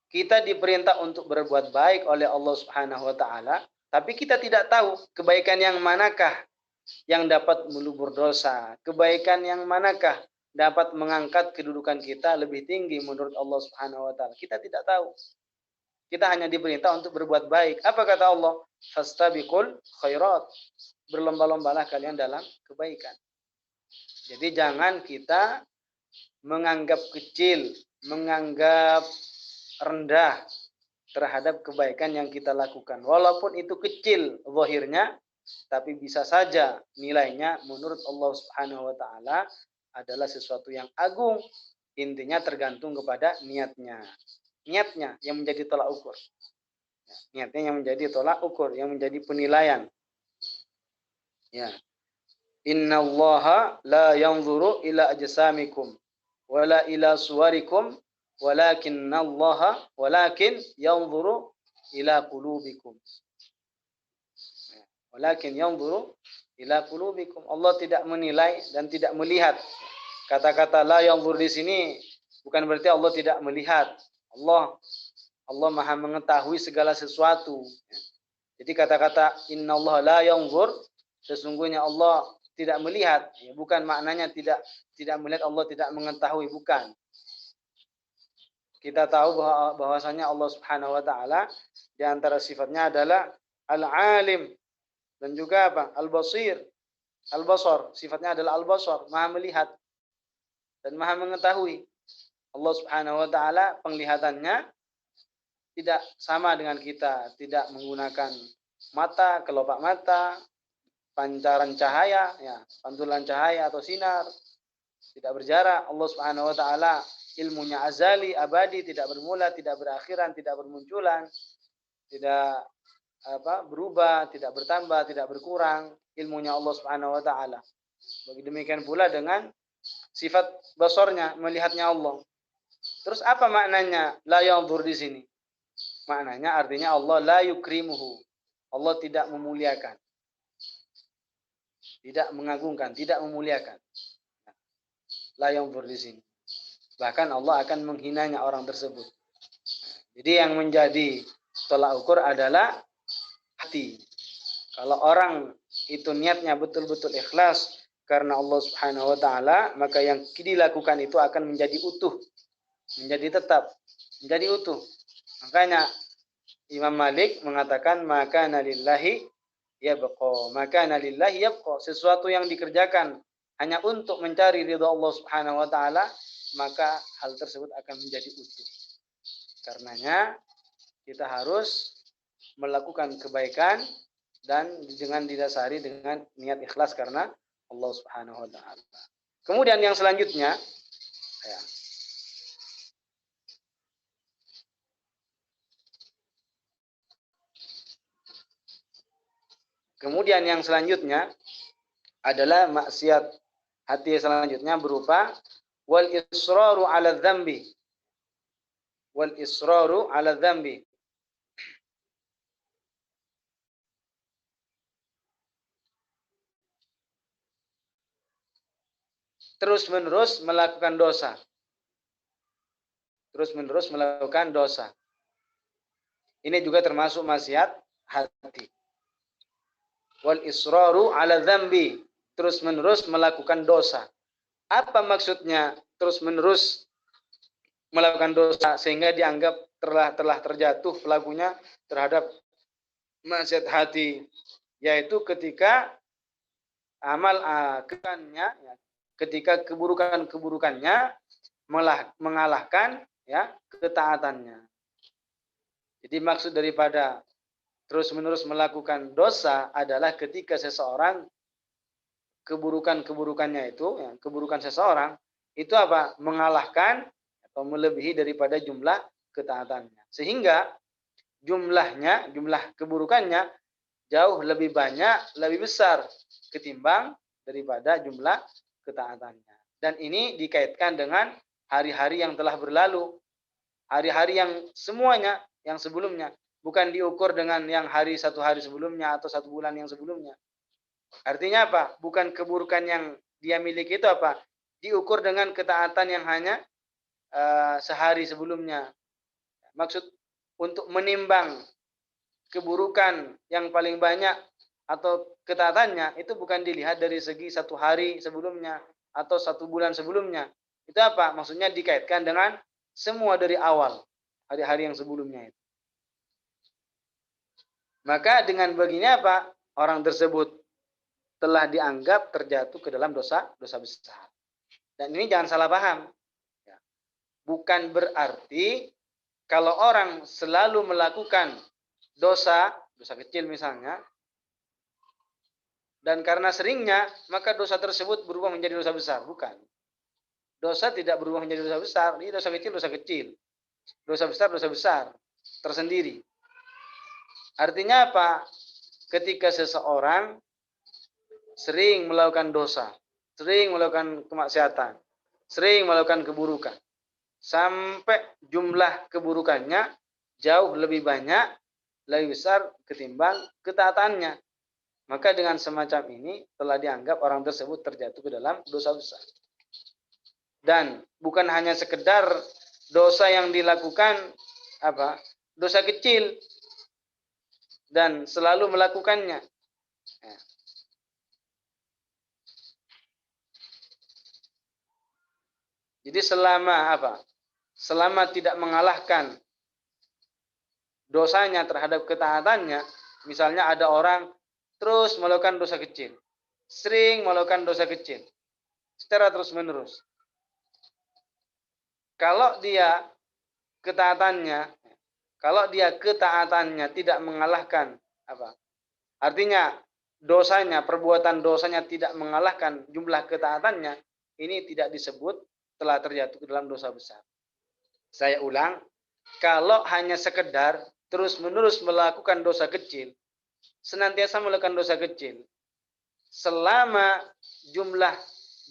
Kita diperintah untuk berbuat baik oleh Allah Subhanahu wa taala, tapi kita tidak tahu kebaikan yang manakah yang dapat melubur dosa, kebaikan yang manakah dapat mengangkat kedudukan kita lebih tinggi menurut Allah Subhanahu wa taala. Kita tidak tahu. Kita hanya diperintah untuk berbuat baik. Apa kata Allah? Fastabiqul khairat. Berlomba-lombalah kalian dalam kebaikan. Jadi jangan kita menganggap kecil, menganggap rendah terhadap kebaikan yang kita lakukan. Walaupun itu kecil zahirnya, tapi bisa saja nilainya menurut Allah Subhanahu wa taala adalah sesuatu yang agung. Intinya tergantung kepada niatnya. Niatnya yang menjadi tolak ukur. Niatnya yang menjadi tolak ukur, yang menjadi penilaian. Ya. Innallaha la yanzuru ila ajsamikum wala ila suwarikum walakin yanzuru ila qulubikum. Walakin yanzuru ila qulubikum. Allah tidak menilai dan tidak melihat. Kata-kata la yanzur di sini bukan berarti Allah tidak melihat. Allah Maha mengetahui segala sesuatu. Jadi kata-kata innallaha la yanzur, sesungguhnya Allah tidak melihat, ya, bukan maknanya tidak melihat, Allah tidak mengetahui, bukan. Kita tahu bahwasanya Allah Subhanahu wa taala di antara sifatnya adalah al-alim dan juga al-basir. Al-basar, sifatnya adalah al-basar, Maha melihat dan Maha mengetahui. Allah Subhanahu wa taala penglihatannya tidak sama dengan kita, tidak menggunakan mata, kelopak mata, pancaran cahaya, ya, pantulan cahaya atau sinar, tidak berjarak. Allah Subhanahu wa taala ilmunya azali, abadi, tidak bermula, tidak berakhiran, tidak bermunculan, tidak berubah, tidak bertambah, tidak berkurang. Ilmunya Allah Subhanahu wa taala. Demikian pula dengan sifat basornya, melihatnya Allah. Terus apa maknanya la yanzur di sini? Maknanya artinya Allah la yukrimuhu. Allah tidak memuliakan. Tidak mengagungkan, tidak memuliakan. La yanzur di sini. Bahkan Allah akan menghinanya orang tersebut. Jadi yang menjadi tolak ukur adalah hati. Kalau orang itu niatnya betul-betul ikhlas karena Allah Subhanahu wa taala, maka yang dilakukan itu akan menjadi utuh. Menjadi tetap, menjadi utuh. Makanya Imam Malik mengatakan maka nalillahi yabqa, maka nalillahi yabqa, sesuatu yang dikerjakan hanya untuk mencari ridha Allah Subhanahu wa taala, maka hal tersebut akan menjadi utuh. Karenanya kita harus melakukan kebaikan dan dengan didasari dengan niat ikhlas karena Allah Subhanahu wa taala. Kemudian yang selanjutnya, ya. Kemudian yang selanjutnya adalah maksiat hati selanjutnya berupa wal israru 'ala dzambi. Wal israru 'ala dzambi. Terus-menerus melakukan dosa. Terus-menerus melakukan dosa. Ini juga termasuk maksiat hati. Wal israru 'ala dzambi. Terus-menerus melakukan dosa. Apa maksudnya terus-menerus melakukan dosa sehingga dianggap telah terjatuh pelakunya terhadap maksiat hati, yaitu ketika amal keburukannya, ketika keburukannya mengalahkan ya ketaatannya. Jadi maksud daripada terus-menerus melakukan dosa adalah ketika seseorang keburukannya itu, ya, keburukan seseorang itu apa? Mengalahkan atau melebihi daripada jumlah ketaatannya. Sehingga jumlah keburukannya jauh lebih banyak, lebih besar ketimbang daripada jumlah ketaatannya. Dan ini dikaitkan dengan hari-hari yang telah berlalu. Hari-hari yang semuanya, yang sebelumnya. Bukan diukur dengan yang satu hari sebelumnya atau 1 bulan yang sebelumnya. Artinya apa? Bukan keburukan yang dia miliki itu apa? Diukur dengan ketaatan yang hanya sehari sebelumnya. Maksud untuk menimbang keburukan yang paling banyak atau ketaatannya itu bukan dilihat dari segi 1 hari sebelumnya atau 1 bulan sebelumnya. Itu apa? Maksudnya dikaitkan dengan semua dari awal hari-hari yang sebelumnya itu. Maka dengan begini apa? Orang tersebut telah dianggap terjatuh ke dalam dosa besar. Dan ini jangan salah paham. Bukan berarti kalau orang selalu melakukan dosa kecil misalnya, dan karena seringnya, maka dosa tersebut berubah menjadi dosa besar. Bukan. Dosa tidak berubah menjadi dosa besar. Ini dosa kecil. Dosa besar tersendiri. Artinya apa? Ketika seseorang sering melakukan dosa, sering melakukan kemaksiatan, sering melakukan keburukan, sampai jumlah keburukannya jauh lebih banyak, lebih besar ketimbang ketaatannya. Maka dengan semacam ini telah dianggap orang tersebut terjatuh ke dalam dosa besar. Dan bukan hanya sekedar dosa yang dilakukan dosa kecil dan selalu melakukannya. Jadi selama tidak mengalahkan dosanya terhadap ketaatannya, misalnya ada orang terus melakukan dosa kecil, sering melakukan dosa kecil, secara terus-menerus. Kalau dia ketaatannya tidak mengalahkan artinya perbuatan dosanya tidak mengalahkan jumlah ketaatannya, ini tidak disebut telah terjatuh ke dalam dosa besar. Saya ulang, kalau hanya sekedar terus-menerus melakukan dosa kecil, senantiasa melakukan dosa kecil, selama jumlah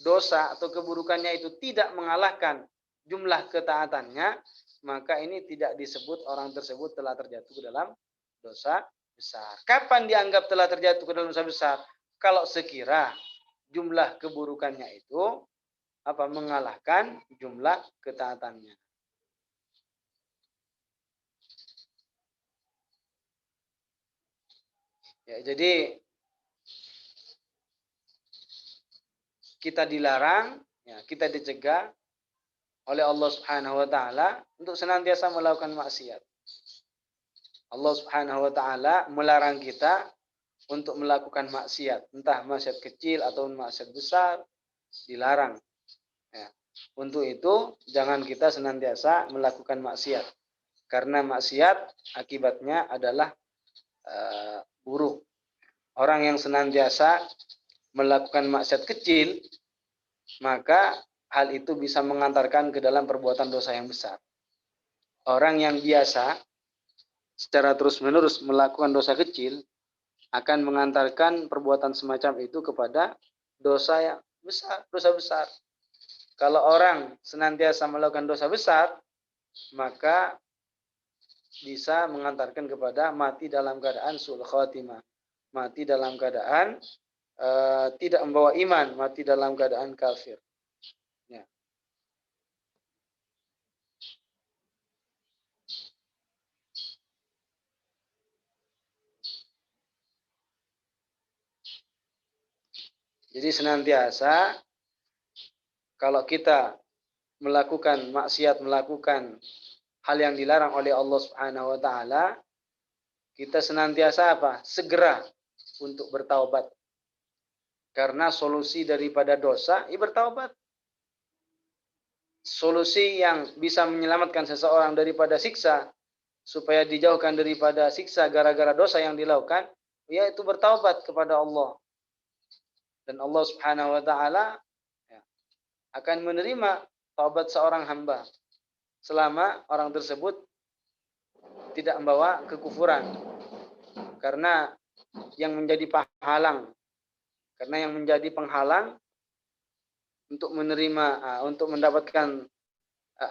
dosa atau keburukannya itu tidak mengalahkan jumlah ketaatannya, maka ini tidak disebut orang tersebut telah terjatuh ke dalam dosa besar. Kapan dianggap telah terjatuh ke dalam dosa besar? Kalau sekira jumlah keburukannya itu mengalahkan jumlah ketaatannya. Ya, jadi kita dilarang, ya, kita dicegah oleh Allah Subhanahu wa taala untuk senantiasa melakukan maksiat. Allah Subhanahu wa taala melarang kita untuk melakukan maksiat, entah maksiat kecil atau maksiat besar, dilarang. Ya. Untuk itu jangan kita senantiasa melakukan maksiat, karena maksiat akibatnya adalah buruk. Orang yang senantiasa melakukan maksiat kecil, maka hal itu bisa mengantarkan ke dalam perbuatan dosa yang besar. Orang yang biasa secara terus-menerus melakukan dosa kecil akan mengantarkan perbuatan semacam itu kepada dosa yang besar, dosa besar. Kalau orang senantiasa melakukan dosa besar, maka bisa mengantarkan kepada mati dalam keadaan su'ul khatimah. Mati dalam keadaan tidak membawa iman, mati dalam keadaan kafir. Ya. Jadi senantiasa kalau kita melakukan maksiat, melakukan hal yang dilarang oleh Allah Subhanahu wa taala, kita senantiasa apa? Segera untuk bertaubat. Karena solusi daripada dosa, bertaubat. Solusi yang bisa menyelamatkan seseorang daripada siksa, supaya dijauhkan daripada siksa gara-gara dosa yang dilakukan, yaitu bertaubat kepada Allah. Dan Allah Subhanahu wa taala akan menerima taubat seorang hamba selama orang tersebut tidak membawa kekufuran. Karena yang menjadi penghalang untuk menerima, untuk mendapatkan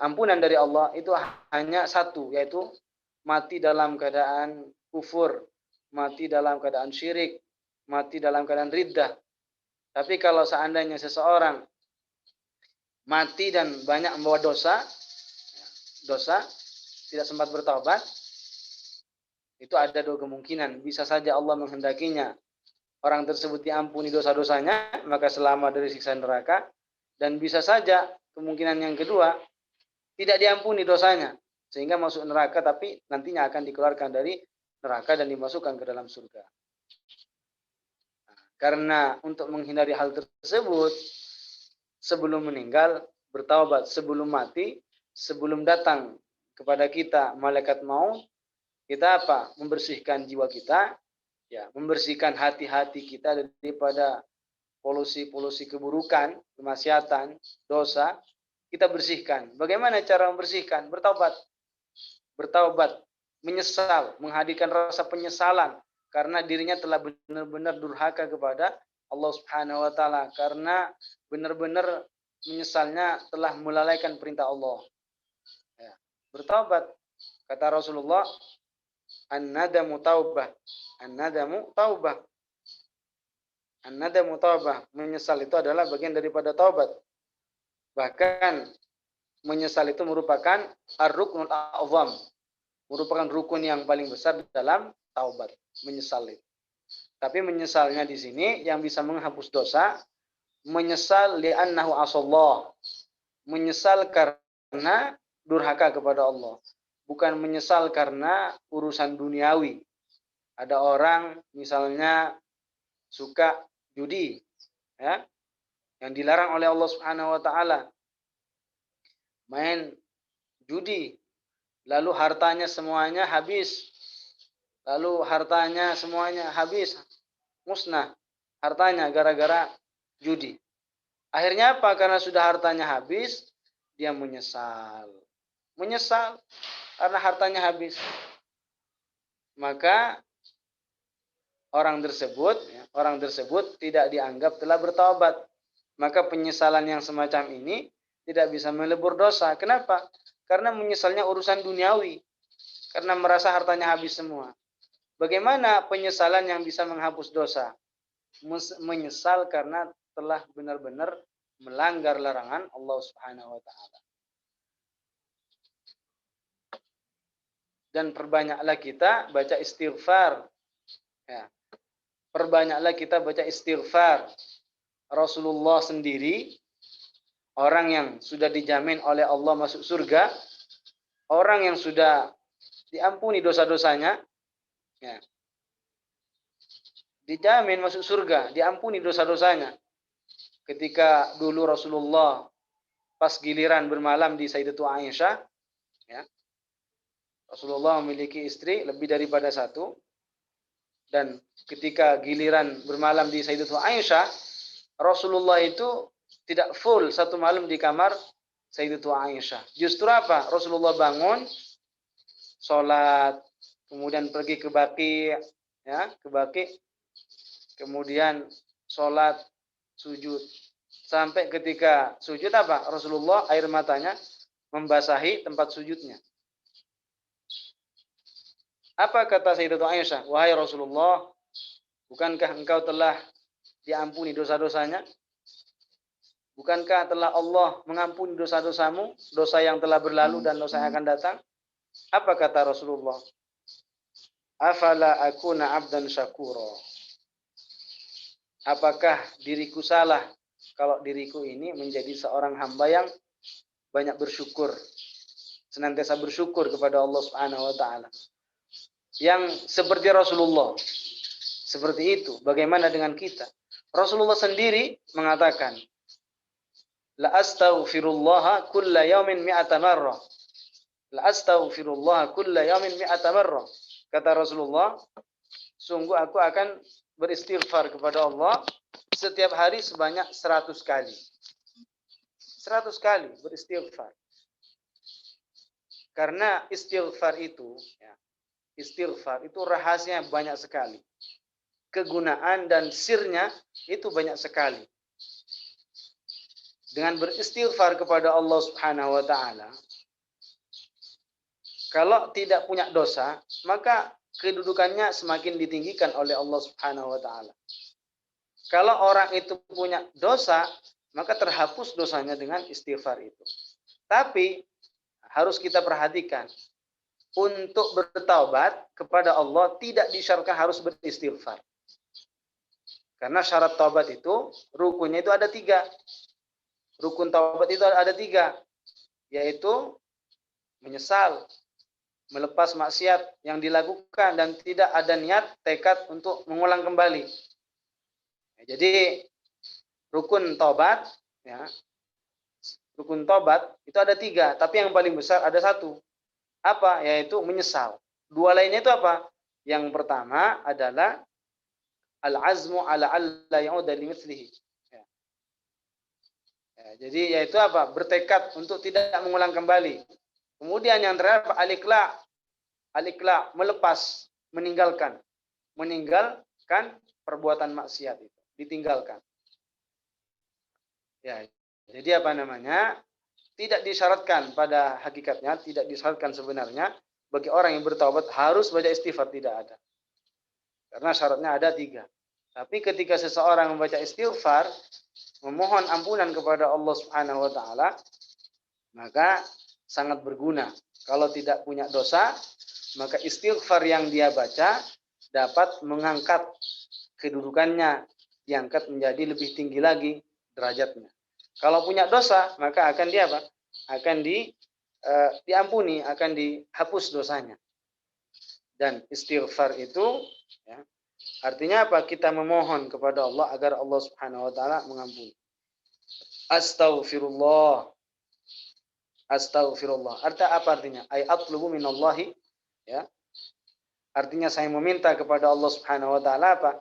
ampunan dari Allah itu hanya satu, yaitu mati dalam keadaan kufur, mati dalam keadaan syirik, mati dalam keadaan riddah. Tapi kalau seandainya seseorang mati dan banyak membawa dosa, tidak sempat bertaubat, itu ada dua kemungkinan. Bisa saja Allah menghendakinya orang tersebut diampuni dosa-dosanya, maka selamat dari siksa neraka. Dan bisa saja kemungkinan yang kedua, tidak diampuni dosanya, sehingga masuk neraka, tapi nantinya akan dikeluarkan dari neraka dan dimasukkan ke dalam surga. Karena untuk menghindari hal tersebut, sebelum meninggal bertaubat, sebelum mati, sebelum datang kepada kita malaikat maut, kita apa? Membersihkan jiwa kita, ya, membersihkan hati-hati kita daripada polusi-polusi keburukan, kemaksiatan, dosa, kita bersihkan. Bagaimana cara membersihkan? Bertaubat. Bertaubat, menyesal, menghadirkan rasa penyesalan karena dirinya telah benar-benar durhaka kepada Allah Subhanahu wa taala, karena benar-benar menyesalnya telah melalaikan perintah Allah. Ya. Bertaubat. Kata Rasulullah, an-nadamu taubah. An-nadamu taubah. An-nadamu taubah. Menyesal itu adalah bagian daripada taubat. Bahkan menyesal itu merupakan ar-ruknul a'zam. Merupakan rukun yang paling besar dalam taubat. Menyesal itu. Tapi menyesalnya di sini yang bisa menghapus dosa, menyesal li'annahu asallah. Menyesal karena durhaka kepada Allah. Bukan menyesal karena urusan duniawi. Ada orang misalnya suka judi, ya, yang dilarang oleh Allah Subhanahu wa taala. Main judi, lalu hartanya semuanya habis. Lalu hartanya semuanya habis, musnah hartanya gara-gara judi. Akhirnya apa? Karena sudah hartanya habis, dia menyesal. Menyesal karena hartanya habis. Maka orang tersebut tidak dianggap telah bertaubat. Maka penyesalan yang semacam ini tidak bisa melebur dosa. Kenapa? Karena menyesalnya urusan duniawi. Karena merasa hartanya habis semua. Bagaimana penyesalan yang bisa menghapus dosa? Menyesal karena telah benar-benar melanggar larangan Allah Subhanahu wa taala. Dan perbanyaklah kita baca istighfar. Ya. Perbanyaklah kita baca istighfar. Rasulullah sendiri, orang yang sudah dijamin oleh Allah masuk surga, orang yang sudah diampuni dosa-dosanya, ya, dijamin masuk surga, diampuni dosa-dosanya. Ketika dulu Rasulullah pas giliran bermalam di Sayyidatul Aisyah, ya, Rasulullah memiliki istri lebih daripada satu, dan ketika giliran bermalam di Sayyidatul Aisyah, Rasulullah itu tidak full satu malam di kamar Sayyidatul Aisyah. Justru apa? Rasulullah bangun, sholat, kemudian pergi ke Baqi, ya, ke Baqi, kemudian sholat, sujud. Sampai ketika sujud apa? Rasulullah air matanya membasahi tempat sujudnya. Apa kata Sayyidatuna Aisyah? Wahai Rasulullah, bukankah engkau telah diampuni dosa-dosanya? Bukankah telah Allah mengampuni dosa-dosamu, dosa yang telah berlalu dan dosa yang akan datang? Apa kata Rasulullah? Afala akuna abdan syakura. Apakah diriku salah kalau diriku ini menjadi seorang hamba yang banyak bersyukur, senantiasa bersyukur kepada Allah Subhanahu wa taala. Yang seperti Rasulullah. Seperti itu. Bagaimana dengan kita? Rasulullah sendiri mengatakan, la astaghfirullah kulla yaumin mi'ata marrah. La astaghfirullah kulla yaumin mi'ata marrah. Kata Rasulullah, sungguh aku akan beristighfar kepada Allah setiap hari sebanyak 100 kali. 100 kali beristighfar. Karena istighfar itu rahasianya banyak sekali. Kegunaan dan sirnya itu banyak sekali. Dengan beristighfar kepada Allah Subhanahu wa taala, kalau tidak punya dosa, maka kedudukannya semakin ditinggikan oleh Allah Subhanahu wa taala. Kalau orang itu punya dosa, maka terhapus dosanya dengan istighfar itu. Tapi harus kita perhatikan, untuk bertaubat kepada Allah tidak disyaratkan harus beristighfar. Karena syarat taubat itu, rukunnya itu ada 3. Rukun taubat itu ada 3, yaitu menyesal, melepas maksiat yang dilakukan dan tidak ada niat tekad untuk mengulang kembali. Jadi rukun taubat, rukun taubat itu ada 3, tapi yang paling besar ada 1. Apa? Yaitu menyesal. 2 lainnya itu apa? Yang pertama adalah al-azmu ala alla ya'uda limithlihi. Jadi yaitu apa? Bertekad untuk tidak mengulang kembali. Kemudian yang terakhir al-iqla, melepas, meninggalkan perbuatan maksiat itu, ditinggalkan. Ya, jadi apa namanya? Tidak disyaratkan pada hakikatnya, tidak disyaratkan sebenarnya bagi orang yang bertaubat harus baca istighfar, tidak ada. Karena syaratnya ada 3. Tapi ketika seseorang membaca istighfar, memohon ampunan kepada Allah Subhanahu wa taala, maka sangat berguna. Kalau tidak punya dosa, maka istighfar yang dia baca dapat mengangkat kedudukannya, diangkat menjadi lebih tinggi lagi derajatnya. Kalau punya dosa, maka akan dia apa? Akan diampuni, akan dihapus dosanya. Dan istighfar itu artinya apa? Kita memohon kepada Allah agar Allah Subhanahu wa taala mengampuni. Astaghfirullah. Astaghfirullah. Apa artinya? Ay atlubu minallahi, Artinya saya meminta kepada Allah Subhanahu wa taala apa?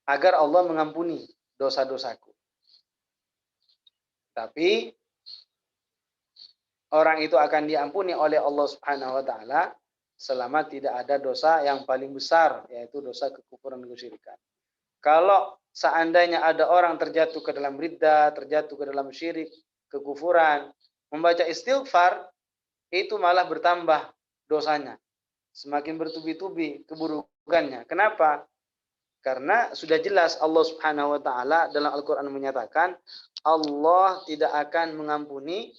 Agar Allah mengampuni dosa-dosaku. Tapi orang itu akan diampuni oleh Allah Subhanahu wa taala selama tidak ada dosa yang paling besar, yaitu dosa kekufuran dan kesyirikan. Kalau seandainya ada orang terjatuh ke dalam riddah, terjatuh ke dalam syirik, kekufuran, membaca istighfar, itu malah bertambah dosanya. Semakin bertubi-tubi keburukannya. Kenapa? Karena sudah jelas Allah Subhanahu wa taala dalam Al-Qur'an menyatakan Allah tidak akan mengampuni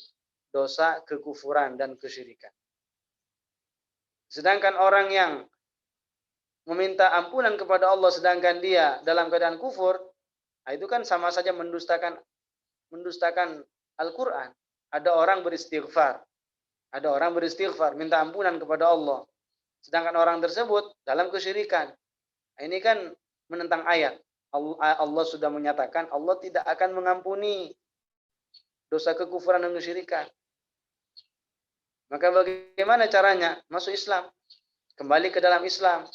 dosa kekufuran dan kesyirikan. Sedangkan orang yang meminta ampunan kepada Allah sedangkan dia dalam keadaan kufur, itu kan sama saja mendustakan Al-Qur'an. Ada orang beristighfar, minta ampunan kepada Allah. Sedangkan orang tersebut dalam kesyirikan. Ini kan menentang ayat. Allah sudah menyatakan Allah tidak akan mengampuni dosa kekufuran dan kesyirikan. Maka bagaimana caranya? Masuk Islam. Kembali ke dalam Islam.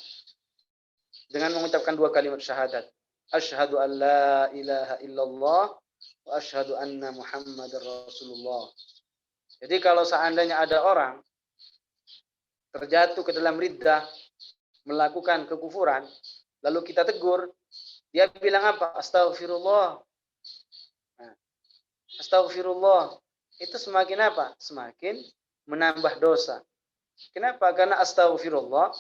Dengan mengucapkan 2 kalimat syahadat. Asyhadu an la ilaha illallah wa asyhadu anna Muhammadar Rasulullah. Jadi kalau seandainya ada orang terjatuh ke dalam riddah, melakukan kekufuran, lalu kita tegur, dia bilang apa? Astaghfirullah. Nah, Astaghfirullah. Itu semakin apa? Semakin menambah dosa. Kenapa? Karena astaghfirullah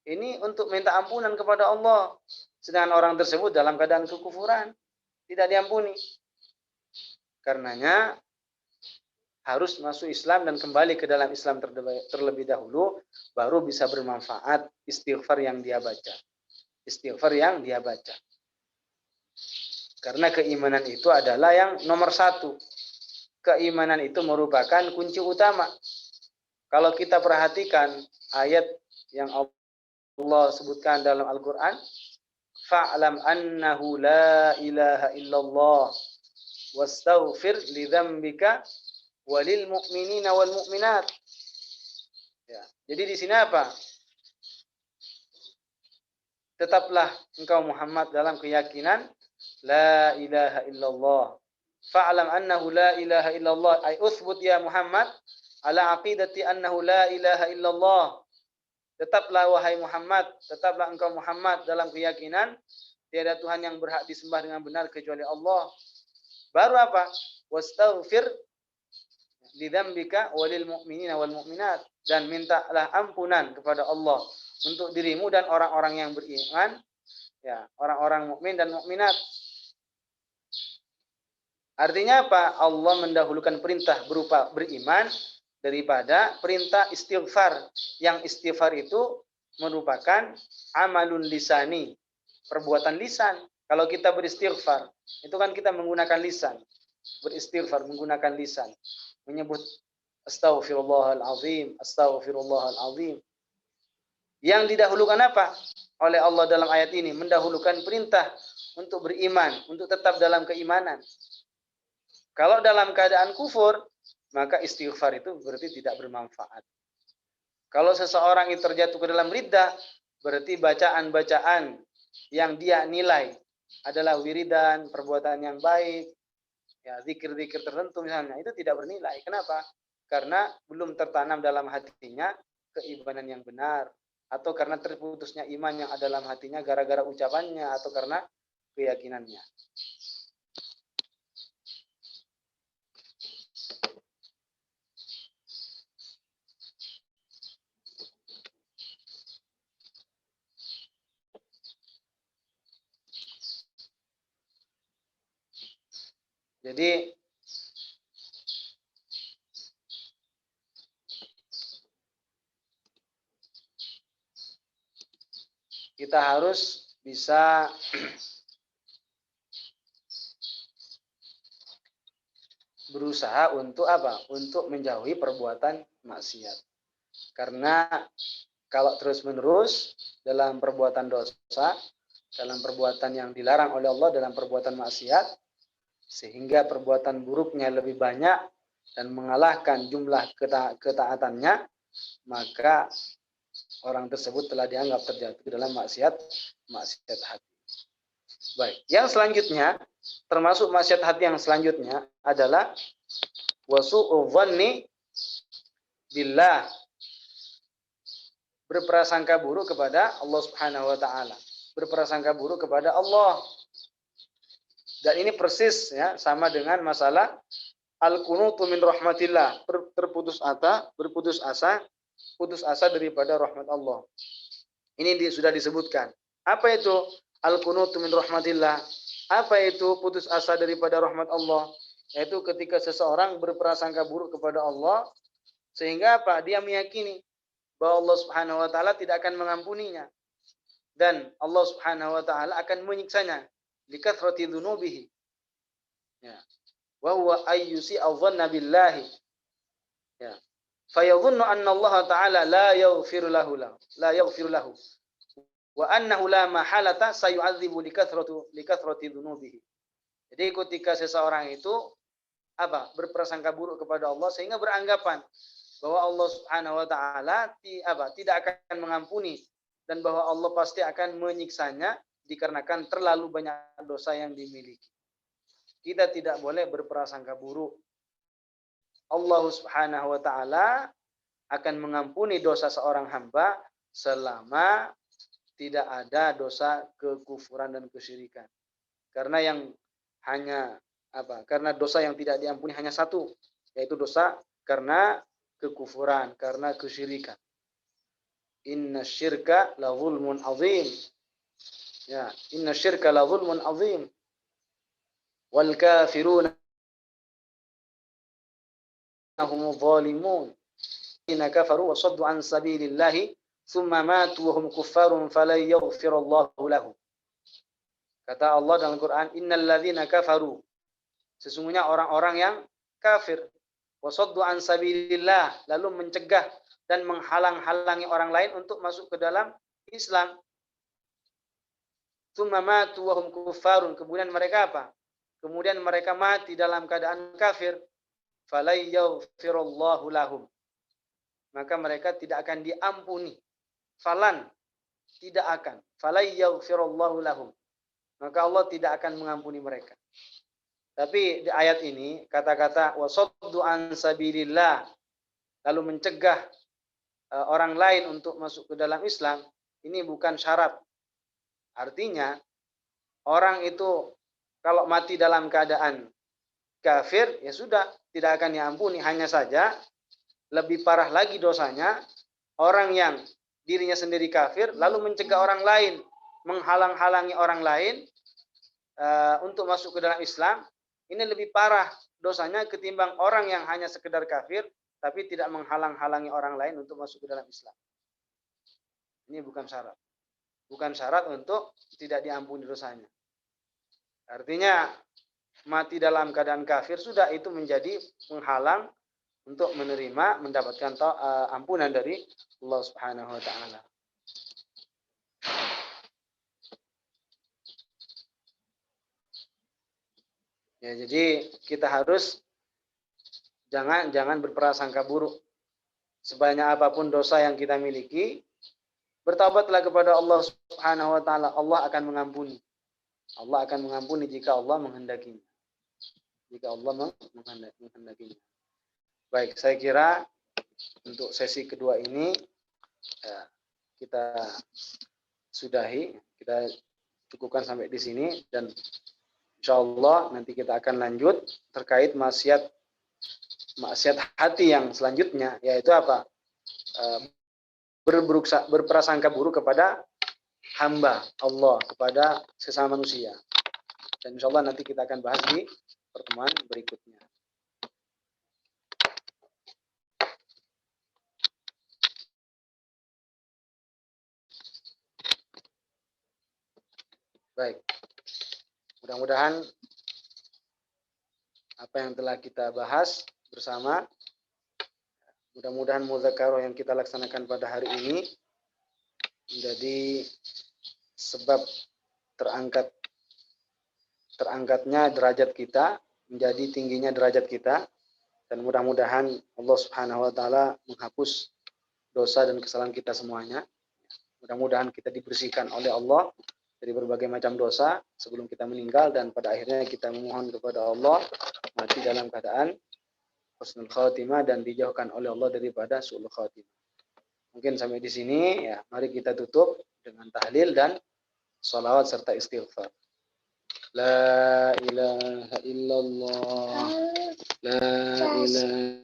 ini untuk minta ampunan kepada Allah. Sedangkan orang tersebut dalam keadaan kekufuran, tidak diampuni. Karenanya harus masuk Islam dan kembali ke dalam Islam terlebih dahulu, baru bisa bermanfaat istighfar yang dia baca. Istighfar yang dia baca. Karena keimanan itu adalah yang nomor satu. Keimanan itu merupakan kunci utama. Kalau kita perhatikan ayat yang Allah sebutkan dalam Al-Quran, fa'lam annahu la ilaha illallah wastaghfir li dzambika walil mu'minina wal mu'minat. Ya, jadi di sini apa? Tetaplah engkau Muhammad dalam keyakinan la ilaha illallah. Fa'lam annahu la ilaha illallah, ay uthbut ya Muhammad ala aqidati annahu la ilaha illallah. Tetaplah wahai Muhammad, tetaplah engkau Muhammad dalam keyakinan tiada Tuhan yang berhak disembah dengan benar kecuali Allah. Baru apa? Wastaghfir lidzambika walil mu'minina wal mu'minat, dan mintalah ampunan kepada Allah untuk dirimu dan orang-orang yang beriman, ya, orang-orang mukmin dan mukminat. Artinya apa? Allah mendahulukan perintah berupa beriman daripada perintah istighfar. Yang istighfar itu merupakan amalun lisani, perbuatan lisan. Kalau kita beristighfar, itu kan kita menggunakan lisan. Beristighfar menggunakan lisan. Menyebut astaghfirullahalazim, astaghfirullahalazim. Yang didahulukan apa? Oleh Allah dalam ayat ini, mendahulukan perintah untuk beriman, untuk tetap dalam keimanan. Kalau dalam keadaan kufur, maka istighfar itu berarti tidak bermanfaat. Kalau seseorang itu terjatuh ke dalam riddah, berarti bacaan-bacaan yang dia nilai adalah wiridan, perbuatan yang baik, ya, zikir-zikir tertentu misalnya, itu tidak bernilai. Kenapa? Karena belum tertanam dalam hatinya keimanan yang benar, atau karena terputusnya iman yang ada dalam hatinya gara-gara ucapannya, atau karena keyakinannya. Jadi kita harus bisa berusaha untuk apa? Untuk menjauhi perbuatan maksiat. Karena kalau terus-menerus dalam perbuatan dosa, dalam perbuatan yang dilarang oleh Allah, dalam perbuatan maksiat, sehingga perbuatan buruknya lebih banyak dan mengalahkan jumlah ketaatannya, maka orang tersebut telah dianggap terjatuh dalam maksiat hati. Baik, yang selanjutnya, termasuk maksiat hati yang selanjutnya adalah wasu'u dhanni billah, berprasangka buruk kepada Allah Subhanahu wa taala, berprasangka buruk kepada Allah. Dan ini persis ya sama dengan masalah al-qunutu min rahmatillah, berputus asa daripada rahmat Allah. Ini sudah disebutkan. Apa itu al-qunutu min rahmatillah? Apa itu putus asa daripada rahmat Allah? Yaitu ketika seseorang berprasangka buruk kepada Allah, sehingga apa? Dia meyakini bahwa Allah Subhanahu wa taala tidak akan mengampuninya, dan Allah Subhanahu wa taala akan menyiksanya likathrati dzunubihi. Ya. Wa huwa ayyusi adh-dhanna billahi. Ya. Fayadhunnu anna Allah taala la yaghfiru lahu. Wa annahu la mahalata sayu'adzibu likathrati dzunubihi. Jadi ketika seseorang itu apa? Berprasangka buruk kepada Allah, sehingga beranggapan bahwa Allah Subhanahu wa taala tidak akan mengampuni, dan bahwa Allah pasti akan menyiksanya dikarenakan terlalu banyak dosa yang dimiliki. Kita tidak boleh berprasangka buruk. Allah Subhanahu wa taala akan mengampuni dosa seorang hamba selama tidak ada dosa kekufuran dan kesyirikan. Karena yang hanya apa? Karena dosa yang tidak diampuni hanya satu, yaitu dosa karena kekufuran, karena kesyirikan. Inna syirka la zulmun azim. Ya, inna syirka la zulmun azim. Wal kafiruna hum zalimun. Inna kafaru wa saddu an sabilillahi thumma matu wa hum kuffarun falan yaghfirallahu lahum. Kata Allah dalam Quran, innal ladzina kafaru. Sesungguhnya orang-orang yang kafir, wa saddu an sabilillah, lalu mencegah dan menghalang-halangi orang lain untuk masuk ke dalam Islam. Tsumma matu wa hum kuffarun, kemudian mereka apa? Kemudian mereka mati dalam keadaan kafir. Falay yaghfirullahu lahum. Maka mereka tidak akan diampuni. Falan, tidak akan. Falay yaghfirullahu lahum. Maka Allah tidak akan mengampuni mereka. Tapi di ayat ini kata-kata wasaddu an sabilillah, lalu mencegah orang lain untuk masuk ke dalam Islam, ini bukan syarat. Artinya orang itu kalau mati dalam keadaan kafir, ya sudah, tidak akan diampuni. Hanya saja lebih parah lagi dosanya orang yang dirinya sendiri kafir lalu mencegah orang lain, menghalang-halangi orang lain untuk masuk ke dalam Islam. Ini lebih parah dosanya ketimbang orang yang hanya sekedar kafir tapi tidak menghalang-halangi orang lain untuk masuk ke dalam Islam. Ini bukan syarat. Bukan syarat untuk tidak diampuni dosanya. Artinya mati dalam keadaan kafir sudah itu menjadi penghalang untuk menerima, mendapatkan ampunan dari Allah Subhanahu wa taala. Ya, jadi kita harus jangan berprasangka buruk. Sebanyak apapun dosa yang kita miliki, bertaubatlah kepada Allah Subhanahu wa taala, Allah akan mengampuni. Allah akan mengampuni jika Allah menghendakinya. Jika Allah menghendakinya. Baik, saya kira untuk sesi kedua ini kita sudahi, kita cukupkan sampai di sini, dan insya Allah nanti kita akan lanjut terkait maksiat hati yang selanjutnya, yaitu apa? Berprasangka buruk kepada hamba Allah, kepada sesama manusia. Dan insya Allah nanti kita akan bahas di pertemuan berikutnya. Baik, mudah-mudahan apa yang telah kita bahas bersama, mudah-mudahan mudzakarah yang kita laksanakan pada hari ini menjadi sebab terangkatnya derajat kita, menjadi tingginya derajat kita, dan mudah-mudahan Allah Subhanahu wa taala menghapus dosa dan kesalahan kita semuanya. Mudah-mudahan kita dibersihkan oleh Allah dari berbagai macam dosa sebelum kita meninggal, dan pada akhirnya kita memohon kepada Allah mati dalam keadaan husnul khatimah dan dijauhkan oleh Allah daripada su'ul khatimah. Mungkin sampai di sini ya, mari kita tutup dengan tahlil dan shalawat serta istighfar. La ilaha illallah, la ilaha